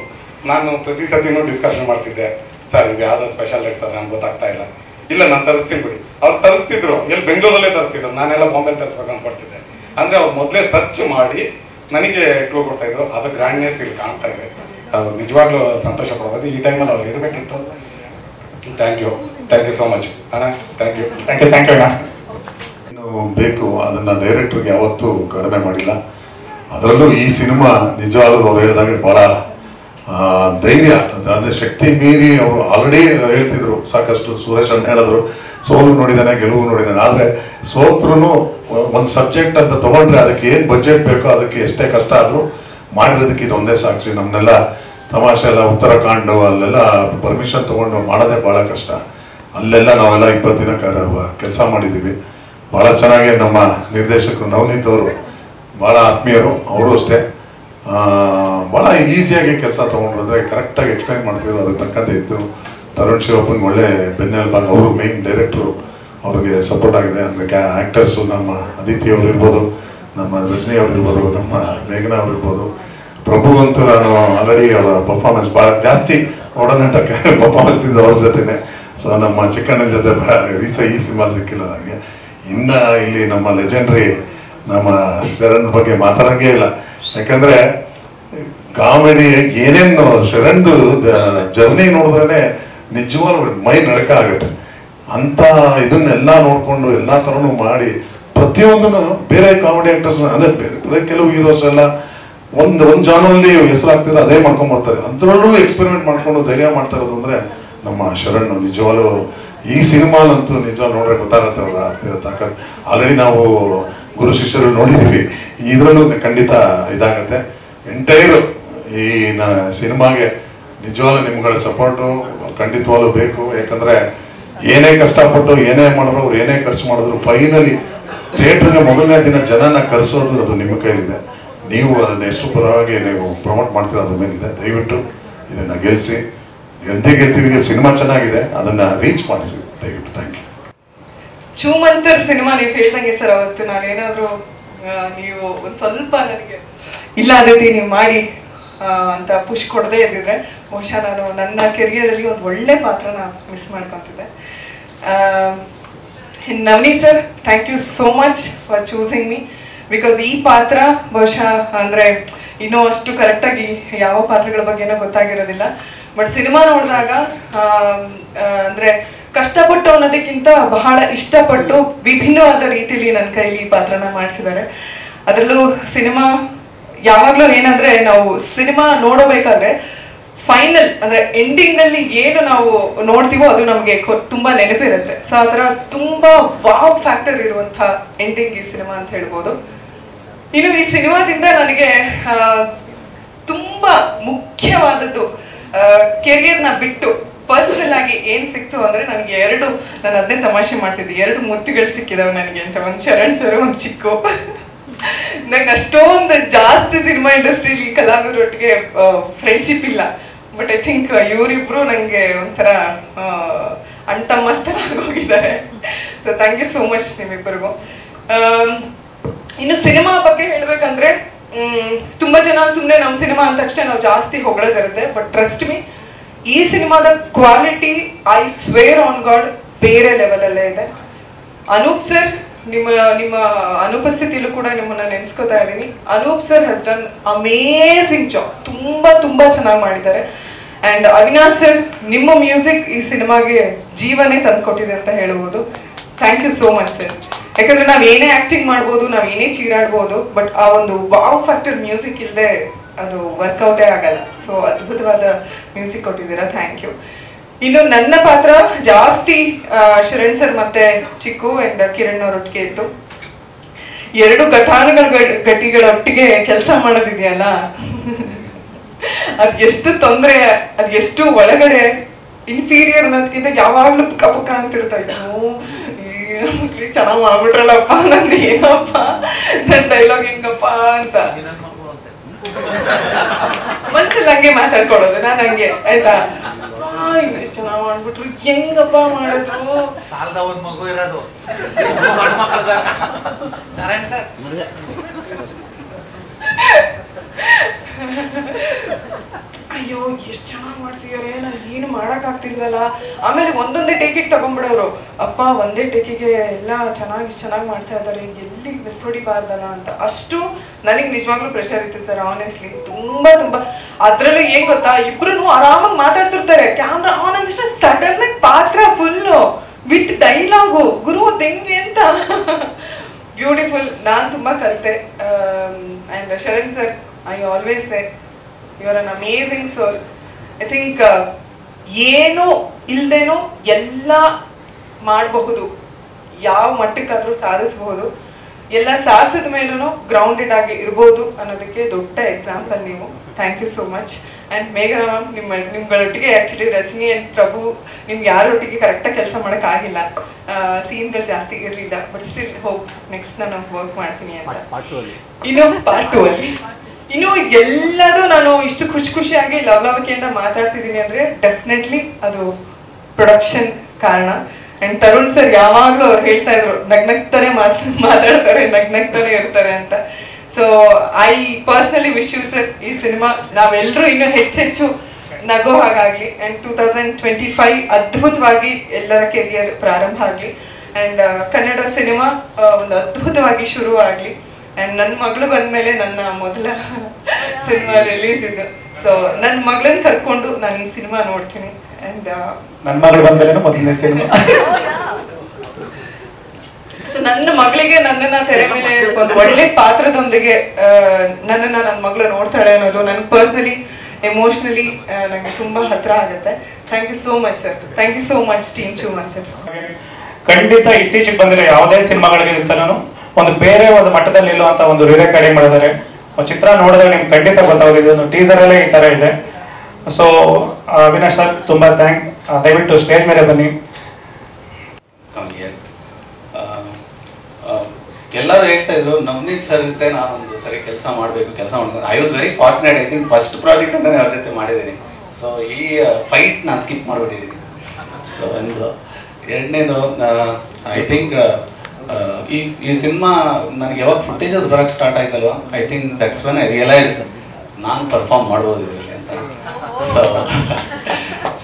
ನಾನು ಪ್ರತಿ ಸತಿನೂ ಡಿಸ್ಕಷನ್ ಮಾಡ್ತಿದ್ದೆ. ಸರ್ ಇದು ಯಾವುದೋ ಸ್ಪೆಷಲ್ ಲೈಟ್ ಸರ್, ನನಗೆ ಗೊತ್ತಾಗ್ತಾ ಇಲ್ಲ, ನಾನು ತರಿಸ್ತೀನಿ ಬಿಡಿ. ಅವ್ರು ತರಿಸ್ತಿದ್ರು, ಎಲ್ಲಿ ಬೆಂಗಳೂರಲ್ಲೇ ತರಿಸ್ತಿದ್ರು, ನಾನೆಲ್ಲ ಬಾಂಬೆಲಿ ತರಿಸ್ಬೇಕು ಅಂದ್ಕೊಡ್ತಿದ್ದೆ. ಅಂದರೆ ಅವ್ರು ಮೊದಲೇ ಸರ್ಚ್ ಮಾಡಿ ನನಗೆ ಕ್ಲೂ ಕೊಡ್ತಾಯಿದ್ರು. ಅದು ಗ್ರ್ಯಾಂಡ್ನೆಸ್ ಇಲ್ಲಿ ಕಾಣ್ತಾ ಇದೆ. ಅದು ನಿಜವಾಗ್ಲೂ ಸಂತೋಷ ಪಡ್ಬೋದು. ಈ ಟೈಮಲ್ಲಿ ಅವ್ರು ಇರಬೇಕಿತ್ತು. ಥ್ಯಾಂಕ್ ಯು ಸೋ ಮಚ್ ಅಣ್ಣ. ಥ್ಯಾಂಕ್ ಯು ಅಣ್ಣ. ಏನು ಬೇಕು ಅದನ್ನು ಡೈರೆಕ್ಟ್ರಿಗೆ ಯಾವತ್ತೂ ಕಡಿಮೆ ಮಾಡಿಲ್ಲ. ಅದರಲ್ಲೂ ಈ ಸಿನಿಮಾ ನಿಜವಾಗ್ಲೂ ಅವ್ರು ಹೇಳಿದಾಗ ಭಾಳ ಧೈರ್ಯ, ಅಂದರೆ ಶಕ್ತಿ ಮೀರಿ ಅವರು ಆಲ್ರೆಡಿ ಹೇಳ್ತಿದ್ರು ಸಾಕಷ್ಟು. ಸುರೇಶ್ ಅಣ್ಣ ಹೇಳಿದ್ರು ಸೋಲು ನೋಡಿದ್ದಾನೆ, ಗೆಲುವು ನೋಡಿದ್ದಾನೆ. ಆದರೆ ಸೋತ್ರೂ ಒಂದು ಸಬ್ಜೆಕ್ಟ್ ಅಂತ ತೊಗೊಂಡ್ರೆ ಅದಕ್ಕೆ ಏನು ಬಜೆಟ್ ಬೇಕೋ ಅದಕ್ಕೆ ಎಷ್ಟೇ ಕಷ್ಟ ಆದರೂ ಮಾಡಿರೋದಕ್ಕೆ ಇದೊಂದೇ ಸಾಕ್ಷಿ. ನಮ್ಮನ್ನೆಲ್ಲ ತಮಾಷೆ ಎಲ್ಲ ಉತ್ತರಾಖಂಡು ಅಲ್ಲೆಲ್ಲ ಪರ್ಮಿಷನ್ ತೊಗೊಂಡು ಮಾಡೋದೇ ಭಾಳ ಕಷ್ಟ. ಅಲ್ಲೆಲ್ಲ ನಾವೆಲ್ಲ 20 ದಿನ ಕೆಲಸ ಮಾಡಿದ್ದೀವಿ. ಭಾಳ ಚೆನ್ನಾಗಿ ನಮ್ಮ ನಿರ್ದೇಶಕರು ನವನೀತ್ ಅವರು ಭಾಳ ಆತ್ಮೀಯರು, ಅವರು ಅಷ್ಟೇ ಭಾಳ ಈಸಿಯಾಗಿ ಕೆಲಸ ತೊಗೊಂಡ್ರು. ಅಂದರೆ ಕರೆಕ್ಟಾಗಿ ಎಕ್ಸ್ಪ್ಲೈನ್ ಮಾಡ್ತಿದ್ರು, ಅದಕ್ಕೆ ತಕ್ಕಂತೆ ಇದ್ದರು. ತರುಣ್ ಶಿವಪ್ಪಂಗೆ ಒಳ್ಳೆ ಬೆನ್ನೆಲುಬಾಗ, ಅವರು ಮೇಯ್ನ್ ಡೈರೆಕ್ಟ್ರು, ಅವ್ರಿಗೆ ಸಪೋರ್ಟ್ ಆಗಿದೆ. ಅಂದರೆ ಆ್ಯಕ್ಟರ್ಸು ನಮ್ಮ ಅದಿತಿ ಅವ್ರು ಇರ್ಬೋದು, ನಮ್ಮ ರಜನಿ ಅವ್ರು ಇರ್ಬೋದು, ನಮ್ಮ ಮೇಘನಾ ಅವ್ರು ಇರ್ಬೋದು. ಪ್ರಭು ಅಂತೂ ನಾನು ಆಲ್ರೆಡಿ ಅವರ ಪರ್ಫಾರ್ಮೆನ್ಸ್ ಭಾಳ ಜಾಸ್ತಿ ಒಡನಾಟಕ್ಕೆ ಪರ್ಫಾರ್ಮೆನ್ಸ್ ಇದೆ ಅವ್ರ ಜೊತೆನೆ. ಸೊ ನಮ್ಮ ಚಿಕ್ಕಣ್ಣನ ಜೊತೆ ಈ ಸಿನಿಮಾ ಸಿಕ್ಕಿಲ್ಲ ನನಗೆ. ಇನ್ನು ಇಲ್ಲಿ ನಮ್ಮ ಲೆಜೆಂಡ್ರಿ ನಮ್ಮ ಶರಣ್ ಬಗ್ಗೆ ಮಾತಾಡೋಂಗೇ ಇಲ್ಲ. ಯಾಕಂದರೆ ಕಾಮಿಡಿ ಏನೇನು ಶರಣ್ದು ಜರ್ನಿ ನೋಡಿದ್ರೇ ನಿಜವಾಗ್ಲೂ ಮೈ ನಡಕ ಆಗುತ್ತೆ. ಅಂಥ ಇದನ್ನೆಲ್ಲ ನೋಡಿಕೊಂಡು ಎಲ್ಲ ಥರನೂ ಮಾಡಿ ಪ್ರತಿಯೊಂದನ್ನು ಬೇರೆ ಕಾಮಿಡಿ ಆ್ಯಕ್ಟರ್ಸ್ ಅಂದರೆ ಬೇರೆ ಕೆಲವು ಹೀರೋಸ್ ಎಲ್ಲ ಒಂದು ಜಾನಲ್ಲಿ ಹೆಸರಾಗ್ತಿದ್ರೆ ಅದೇ ಮಾಡ್ಕೊಂಡ್ಬರ್ತಾರೆ. ಅದರಲ್ಲೂ ಎಕ್ಸ್ಪೆರಿಮೆಂಟ್ ಮಾಡ್ಕೊಂಡು ಧೈರ್ಯ ಮಾಡ್ತಾ ಇರೋದು ಅಂದರೆ ನಮ್ಮ ಶರಣ್. ನಿಜವಾಗ್ಲೂ ಈ ಸಿನಿಮಾಲಂತೂ ನಿಜವಾಗ್ಲೂ ನೋಡ್ರೆ ಗೊತ್ತಾಗತ್ತೆ ಅವ್ರ ತಾಕತ್. ಆಲ್ರೆಡಿ ನಾವು ಗುರು ಶಿಷ್ಯರು ನೋಡಿದ್ದೀವಿ, ಇದರಲ್ಲೂ ಖಂಡಿತ ಇದಾಗತ್ತೆ. ಎಂಟೈರು ಈ ಸಿನಿಮಾಗೆ ನಿಜವಾಗ್ಲೂ ನಿಮ್ಗಳ ಸಪೋರ್ಟು ಖಂಡಿತವಾಗ್ಲೂ ಬೇಕು. ಯಾಕಂದರೆ ಏನೇ ಕಷ್ಟಪಟ್ಟು ಏನೇ ಮಾಡಿದ್ರು, ಅವ್ರು ಏನೇ ಖರ್ಚು ಮಾಡಿದ್ರು, ಫೈನಲಿ ಥಿಯೇಟ್ರಿಗೆ ಮೊದಲನೇ ದಿನ ಜನನ ಕರೆಸೋದು ಅದು ನಿಮ್ಮ ಕೈಲಿದೆ. ನೀವು ಅದನ್ನು ಎಷ್ಟು ಪರವಾಗಿ ನೀವು ಪ್ರಮೋಟ್ ಮಾಡ್ತೀರ ಅದ್ರ ಮೇಲಿದೆ. ದಯವಿಟ್ಟು ಇದನ್ನು ಗೆಲ್ತೀವಿ. ಸಿನಿಮಾ ಚೆನ್ನಾಗಿದೆ, ಅದನ್ನು ರೀಚ್ ಮಾಡಿಸಿ ದಯವಿಟ್ಟು. Thank you. ಚೂಮಂತರ್ ಸಿನಿಮಾ ನೀವು ಹೇಳ್ದಂಗೆ ಸರ್, ಅವತ್ತು ನಾನೇನಾದರೂ ನೀವು ಒಂದು ಸ್ವಲ್ಪ ನನಗೆ ಇಲ್ಲ ಅದೇ ನೀವು ಮಾಡಿ ಅಂತ ಪುಷ್ ಕೊಡದೇ ಇದ್ದಿದ್ರೆ ಬಹುಶಃ ನಾನು ನನ್ನ ಕೆರಿಯರಲ್ಲಿ ಒಂದು ಒಳ್ಳೆ ಪಾತ್ರನ ಮಿಸ್ ಮಾಡ್ಕೊತಿದ್ದೆ. Navneet sir, thank you so much for choosing me. Because ಈ ಪಾತ್ರ ಬಹುಶಃ ಅಂದರೆ ಇನ್ನೂ ಅಷ್ಟು ಕರೆಕ್ಟಾಗಿ ಯಾವ ಪಾತ್ರಗಳ ಬಗ್ಗೆನೂ ಗೊತ್ತಾಗಿರೋದಿಲ್ಲ. ಬಟ್ ಸಿನಿಮಾ ನೋಡಿದಾಗ ಅಂದರೆ ಕಷ್ಟಪಟ್ಟು ಅನ್ನೋದಕ್ಕಿಂತ ಬಹಳ ಇಷ್ಟಪಟ್ಟು ವಿಭಿನ್ನವಾದ ರೀತಿಯಲ್ಲಿ ನನ್ನ ಕೈಲಿ ಈ ಪಾತ್ರನ ಮಾಡಿಸಿದ್ದಾರೆ. ಅದರಲ್ಲೂ ಸಿನಿಮಾ ಯಾವಾಗಲೂ ಏನಂದರೆ ನಾವು ಸಿನಿಮಾ ನೋಡಬೇಕಾದ್ರೆ ಫೈನಲ್ ಅಂದರೆ ಎಂಡಿಂಗಲ್ಲಿ ಏನು ನಾವು ನೋಡ್ತೀವೋ ಅದು ನಮಗೆ ತುಂಬ ನೆನಪಿರುತ್ತೆ. ಸೊ ಆ ಥರ ತುಂಬ ವಾವ್ ಫ್ಯಾಕ್ಟರ್ ಇರುವಂಥ ಎಂಡಿಂಗ್ ಈ ಸಿನಿಮಾ ಅಂತ ಹೇಳ್ಬೋದು. ಇನ್ನು ಈ ಸಿನಿಮಾದಿಂದ ನನಗೆ ತುಂಬ ಮುಖ್ಯವಾದದ್ದು ಕೆರಿಯರ್ನ ಬಿಟ್ಟು ಪರ್ಸನಲ್ ಆಗಿ ಏನು ಸಿಕ್ತು ಅಂದರೆ ನನಗೆ ನಾನು ಅದನ್ನೇ ತಮಾಷೆ ಮಾಡ್ತಿದ್ದೆ, 2 ಮುತ್ತುಗಳು ಸಿಕ್ಕಿದಾವೆ ನನಗೆ ಅಂತ. ಒಂದು ಶರಣ್ ಸರ್, ಒಂದು ಚಿಕ್ಕು. ನಂಗೆ ಅಷ್ಟೊಂದು ಜಾಸ್ತಿ ಸಿನಿಮಾ ಇಂಡಸ್ಟ್ರಿಯಲ್ಲಿ ಕಲಾವಿದರೊಟ್ಟಿಗೆ ಫ್ರೆಂಡ್ಶಿಪ್ ಇಲ್ಲ. ಬಟ್ ಐ ಥಿಂಕ್ ಇವರಿಬ್ರು ನನಗೆ ಒಂಥರ ಅಣ್ತಮ್ಮಸ್ತರ ಆಗೋಗಿದ್ದಾರೆ. So thank you so much ನಿಮ್ಮಿಬ್ಬರಿಗೂ. ಇನ್ನು ಸಿನಿಮಾ ಬಗ್ಗೆ ಹೇಳ್ಬೇಕಂದ್ರೆ ತುಂಬ ಜನ ಸುಮ್ಮನೆ ನಮ್ಮ ಸಿನಿಮಾ ಅಂದ ತಕ್ಷಣ ನಾವು ಜಾಸ್ತಿ ಹೊಗಳೋದಿರುತ್ತೆ. ಬಟ್ ಟ್ರಸ್ಟ್ ಮೀ, ಈ ಸಿನಿಮಾದ quality I square on god ಬೇರೆ ಲೆವೆಲಲ್ಲೇ ಇದೆ. ಅನೂಪ್ ಸರ್, ನಿಮ್ಮ ಅನುಪಸ್ಥಿತಿಯಲ್ಲೂ ಕೂಡ ನಿಮ್ಮನ್ನ ನೆನೆಸ್ಕೋತಾ ಇದ್ದೀನಿ. Anoop sir has done amazing job, ತುಂಬ ಚೆನ್ನಾಗಿ ಮಾಡಿದ್ದಾರೆ. ಆ್ಯಂಡ್ ಅವಿನಾಶ್ ಸರ್, ನಿಮ್ಮ ಮ್ಯೂಸಿಕ್ ಈ ಸಿನಿಮಾಗೆ ಜೀವನೇ ತಂದುಕೊಟ್ಟಿದೆ ಅಂತ ಹೇಳ್ಬೋದು. Thank you so much sir. ಯಾಕಂದರೆ ನಾವು ಏನೇ ಆ್ಯಕ್ಟಿಂಗ್ ಮಾಡ್ಬೋದು, ನಾವು ಏನೇ ಚೀರಾಡ್ಬೋದು, ಬಟ್ ಆ ಒಂದು ವಾವ್ ಫ್ಯಾಕ್ಟರ್ ಮ್ಯೂಸಿಕ್ ಇಲ್ಲದೆ ಅದು ವರ್ಕೌಟೇ ಆಗಲ್ಲ. ಸೊ ಅದ್ಭುತವಾದ ಮ್ಯೂಸಿಕ್ ಕೊಟ್ಟಿದ್ದೀರಾ, ಥ್ಯಾಂಕ್ ಯು. ಇನ್ನು ನನ್ನ ಪಾತ್ರ ಜಾಸ್ತಿ ಶರಣ್ ಸರ್ ಮತ್ತೆ ಚಿಕ್ಕು ಆ್ಯಂಡ್ ಕಿರಣ್ ಅವರೊಟ್ಟಿಗೆ ಇತ್ತು. 2 ಗಟ್ಟಿಗಳೊಟ್ಟಿಗೆ ಕೆಲಸ ಮಾಡೋದಿದೆಯಲ್ಲ, ಅದು ಎಷ್ಟು ತೊಂದರೆ, ಅದು ಎಷ್ಟು ಒಳಗಡೆ ಇನ್ಫೀರಿಯರ್ ಅನ್ನೋದಕ್ಕಿಂತ ಯಾವಾಗಲೂ ಪುಕ್ಕ ಅಂತಿರ್ತಾ ಇತ್ತು. ಚೆನ್ನಾಗಿ ಮಾಡ್ಬಿಟ್ರಲ್ಲಪ್ಪ, ನಂದು ಏನಪ್ಪ ನನ್ನ ಡೈಲಾಗ್ ಹೆಂಗಪ್ಪ ಅಂತ ಮನ್ಸಲ್ಲಿ ಹಂಗೆ ಮಾತಾಡ್ಕೊಡೋದು. ನಾನು ಹಂಗೆ ಆಯ್ತಾ, ಎಷ್ಟು ಚೆನ್ನಾಗಿ ಮಾಡ್ಬಿಟ್ರು, ಹೆಂಗಪ್ಪ ಮಾಡೋದು. ಮಗು ಇರೋದು ಅಯ್ಯೋ ಎಷ್ಟು ಚೆನ್ನಾಗಿ ಮಾಡ್ತಿದ್ದಾರೆ, ನಾನು ಏನು ಮಾಡೋಕ್ಕಾಗ್ತಿಲ್ವಲ್ಲ. ಆಮೇಲೆ ಒಂದೊಂದೇ ಟೇಕಿಗೆ ತಗೊಂಡ್ಬಿಡೋರು, ಅಪ್ಪ ಒಂದೇ ಟೇಕಿಗೆ ಎಲ್ಲ ಚೆನ್ನಾಗಿ ಮಾಡ್ತಾ ಇದ್ದಾರೆ, ಎಲ್ಲಿ ಮಿಸ್ ಹೊಡಿಬಾರ್ದಲ್ಲ ಅಂತ. ಅಷ್ಟು ನನಗೆ ನಿಜವಾಗ್ಲೂ ಪ್ರೆಷರ್ ಇತ್ತು ಸರ್, ಆನೆಸ್ಟ್ಲಿ. ತುಂಬ ಅದರಲ್ಲೂ ಏನು ಗೊತ್ತಾ, ಇಬ್ರು ಆರಾಮಾಗಿ ಮಾತಾಡ್ತಿರ್ತಾರೆ, ಕ್ಯಾಮ್ರಾ ಆನ್ ಅಂದ ಸಡನ್ ಆಗಿ ಪಾತ್ರ ಫುಲ್ಲು ವಿತ್ ಡೈಲಾಗು, ಗುರು ಹೆಂಗೆ ಅಂತ. ಬ್ಯೂಟಿಫುಲ್. ನಾನು ತುಂಬ ಕಲಿತೆ. And Sharan sir, I always say you are an amazing soul. I think ಏನು ಇಲ್ದೇನೋ ಎಲ್ಲ ಮಾಡಬಹುದು, ಯಾವ ಮಟ್ಟಕ್ಕಾದರೂ ಸಾಧಿಸಬಹುದು. ಎಲ್ಲ ಸಾಧಿಸಿದ ಮೇಲೂ ಗ್ರೌಂಡೆಡ್ ಆಗಿ ಇರ್ಬೋದು ಅನ್ನೋದಕ್ಕೆ ದೊಡ್ಡ ಎಕ್ಸಾಂಪಲ್ ನೀವು. Thank you so much. And ಮೇಘನಾ ಮ್ಯಾಮ್ ನಿಮ್ಗಳೊಟ್ಟಿಗೆ ಆ್ಯಕ್ಚುಲಿ ರಜನಿ ಆ್ಯಂಡ್ ಪ್ರಭು ನಿಮ್ಗೆ ಯಾರೊಟ್ಟಿಗೆ ಕರೆಕ್ಟಾಗಿ ಕೆಲಸ ಮಾಡೋಕ್ಕಾಗಿಲ್ಲ, ಸೀನ್ಗಳು ಜಾಸ್ತಿ ಇರಲಿಲ್ಲ. ಬಟ್ ಸ್ಟಿಲ್ ಹೋಪ್ ನೆಕ್ಸ್ಟ್ ನಾನು ವರ್ಕ್ ಮಾಡ್ತೀನಿ ಅಂತ. ಇನ್ನು ಪಾರ್ಟ್ 2 ಅಲ್ಲಿ ಇನ್ನು ಎಲ್ಲದೂ ನಾನು ಇಷ್ಟು ಖುಷಿಯಾಗಿ ಲವಲವಿಕೆಯಿಂದ ಮಾತಾಡ್ತಿದ್ದೀನಿ ಅಂದರೆ ಡೆಫಿನೆಟ್ಲಿ ಅದು ಪ್ರೊಡಕ್ಷನ್ ಕಾರಣ. ಆ್ಯಂಡ್ ತರುಣ್ ಸರ್ ಯಾವಾಗಲೂ ಅವ್ರು ಹೇಳ್ತಾ ಇದ್ರು ನಗ್ನಗ್ತಾನೆ ಮಾತಾಡ್ತಾರೆ, ನಗ್ನಗ್ತಾನೆ ಇರ್ತಾರೆ ಅಂತ. So I personally wish you sir, ಈ ಸಿನಿಮಾ ನಾವೆಲ್ಲರೂ ಇನ್ನೂ ಹೆಚ್ಚೆಚ್ಚು ನಗೋ ಹಾಗಾಗಲಿ. ಆ್ಯಂಡ್ 2025 ಅದ್ಭುತವಾಗಿ ಎಲ್ಲರ ಕೆರಿಯರ್ ಪ್ರಾರಂಭ ಆಗಲಿ. ಆ್ಯಂಡ್ ಕನ್ನಡ ಸಿನಿಮಾ ಒಂದು ಅದ್ಭುತವಾಗಿ ಶುರು ಆಗಲಿ. ಆ್ಯಂಡ್ ನನ್ನ ಮಗಳು ಬಂದಮೇಲೆ ನನ್ನ ಮೊದಲ ಸಿನಿಮಾ ರಿಲೀಸ್ ಇದು. ಸೊ ನನ್ನ ಮಗಳನ್ನ ಕರ್ಕೊಂಡು ನಾನು ಈ ಸಿನಿಮಾ ನೋಡ್ತೀನಿ. ಆ್ಯಂಡ್ ನನ್ನ ಮಗಳು ಬಂದಮೇಲೆ ಮೊದಲನೇ ಸಿನಿಮಾ. ಸೊ ನನ್ನ ಮಗಳಿಗೆ ನನ್ನನ್ನು ತೆರೆ ಮೇಲೆ ಒಂದು ಒಳ್ಳೆ ಪಾತ್ರದೊಂದಿಗೆ ನನ್ನ ಮಗಳು ನೋಡ್ತಾಳೆ ಅನ್ನೋದು ನನಗೆ ಪರ್ಸ್ನಲಿ ಎಮೋಷ್ನಲಿ ನನಗೆ ತುಂಬ ಹತ್ತಿರ ಆಗುತ್ತೆ. Thank you so much sir, thank you so much team ಚೂ ಅಂತ. ಖಂಡಿತ ಇತ್ತೀಚೆಗೆ ಬಂದಿರೋ ಯಾವುದೇ ಸಿನಿಮಾಗಳಿಗಿಂತಲೂ ಒಂದು ಬೇರೆ ಒಂದು ಮಟ್ಟದಲ್ಲಿ ನಿಲ್ಲುವಂಥ ಒಂದು ರೆಕಾರ್ಡಿಂಗ್ ಮಾಡಿದ್ದಾರೆ. ಚಿತ್ರ ನೋಡಿದ್ರೆ ನಿಮ್ಗೆ ಖಂಡಿತ ಗೊತ್ತಾಗೋದಿದೆ, ಒಂದು ಟೀಸರಲ್ಲೇ ಈ ಥರ ಇದೆ. ಸೊ ಅವಿನಾಶ್ ಸರ್ ತುಂಬ ದಯವಿಟ್ಟು ಸ್ಟೇಜ್ ಮೇಲೆ ಬನ್ನಿ. ಎಲ್ಲರೂ ಹೇಳ್ತಾ ಇದ್ರು ನವನೀತ್ ಸರ್ ಜೊತೆ ನಾನೊಂದು ಸರಿ ಕೆಲಸ ಮಾಡ್ಕೊಂಡು I was very fortunate. I think first project ಅಂತಾನೆ ಅವ್ರ ಜೊತೆ ಮಾಡಿದ್ದೀನಿ. ಸೊ ಈ ಫೈಟ್ ನಾನು ಸ್ಕಿಪ್ ಮಾಡಿಬಿಟ್ಟಿದ್ದೀನಿ. ಸೊ ಒಂದು ಎರಡನೇದು ಐ ಥಿಂಕ್ ಈ ಸಿನಿಮಾ ನನಗೆ ಯಾವಾಗ ಫುಟೇಜಸ್ ಬರೋಕ್ಕೆ ಸ್ಟಾರ್ಟ್ ಆಯ್ತಲ್ವ, I think that's when I realise ನಾನು ಪರ್ಫಾರ್ಮ್ ಮಾಡ್ಬೋದು ಇದರಲ್ಲಿ ಅಂತ.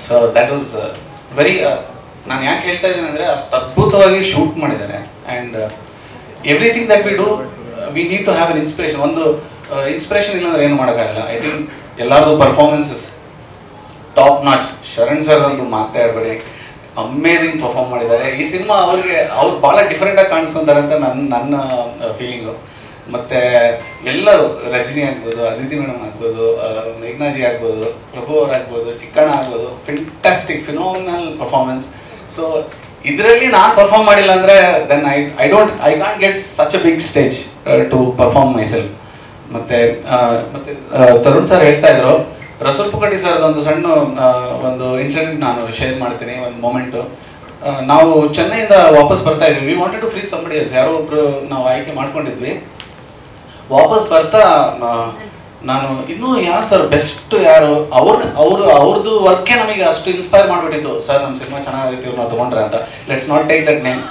ಸೊ ದ್ಯಾಟ್ ವಾಸ್ ವೆರಿ ನಾನು ಯಾಕೆ ಹೇಳ್ತಾ ಇದ್ದೀನಿ ಅಂದರೆ ಅಷ್ಟು ಅದ್ಭುತವಾಗಿ ಶೂಟ್ ಮಾಡಿದ್ದಾರೆ. And everything that we do we need to have an inspiration. ಒಂದು ಇನ್ಸ್ಪಿರೇಷನ್ ಇಲ್ಲಾಂದ್ರೆ ಏನು ಮಾಡೋಕ್ಕಾಗಲ್ಲ. ಐ ಥಿಂಕ್ ಎಲ್ಲರದು performances top notch. Sharan sir ಒಂದು ಮಾತಾಡಬೇಡಿ, ಅಮೇಝಿಂಗ್ ಪರ್ಫಾರ್ಮ್ ಮಾಡಿದ್ದಾರೆ. ಈ ಸಿನಿಮಾ ಅವ್ರು ಭಾಳ ಡಿಫ್ರೆಂಟಾಗಿ ಕಾಣಿಸ್ಕೊತಾರೆ ಅಂತ ನನ್ನ ಫೀಲಿಂಗು. ಮತ್ತು ಎಲ್ಲರೂ ರಜನಿ ಆಗ್ಬೋದು, ಅದಿತಿ ಮೇಡಮ್ ಆಗ್ಬೋದು, ಮೇಘ್ನಾಜಿ ಆಗ್ಬೋದು, ಪ್ರಭು ಅವ್ರು ಆಗ್ಬೋದು, ಚಿಕ್ಕಣ್ಣ ಆಗ್ಬೋದು, ಫೆಂಟಾಸ್ಟಿಕ್ ಫಿನಾಮಿನಲ್ ಪರ್ಫಾರ್ಮೆನ್ಸ್. ಸೊ ಇದರಲ್ಲಿ ನಾನು ಪರ್ಫಾರ್ಮ್ ಮಾಡಿಲ್ಲ ಅಂದರೆ then I can't get such a big stage to perform myself. ಮತ್ತು ತರುಣ್ ಸರ್ ಹೇಳ್ತಾ ಇದ್ರು, ರಸೂಲ್ ಪುಕಟಿ ಸರ್ ಒಂದು ಸಣ್ಣ ಒಂದು ಇನ್ಸಿಡೆಂಟ್ ನಾನು ಶೇರ್ ಮಾಡ್ತೀನಿ. ಒಂದು ಮೊಮೆಂಟು, ನಾವು ಚೆನ್ನೈಯಿಂದ ವಾಪಸ್ ಬರ್ತಾ ಇದ್ವಿ. We wanted to free somebody else, ಯಾರೋ ಒಬ್ರು ನಾವು ಆಯ್ಕೆ ಮಾಡ್ಕೊಂಡಿದ್ವಿ. ವಾಪಸ್ ಬರ್ತಾ ನಾನು ಇನ್ನೂ ಯಾರು ಸರ್ ಬೆಸ್ಟ್ ಯಾರು ಅವ್ರದ್ದು ವರ್ಕೇ ನಮಗೆ ಅಷ್ಟು ಇನ್ಸ್ಪೈರ್ ಮಾಡಿಬಿಟ್ಟಿತ್ತು. ಸರ್ ನಮ್ಮ ಸಿನಿಮಾ ಚೆನ್ನಾಗೈತಿ, ಇವ್ರು ನಾವು ತೊಗೊಂಡ್ರೆ ಅಂತ. Let's not take that name.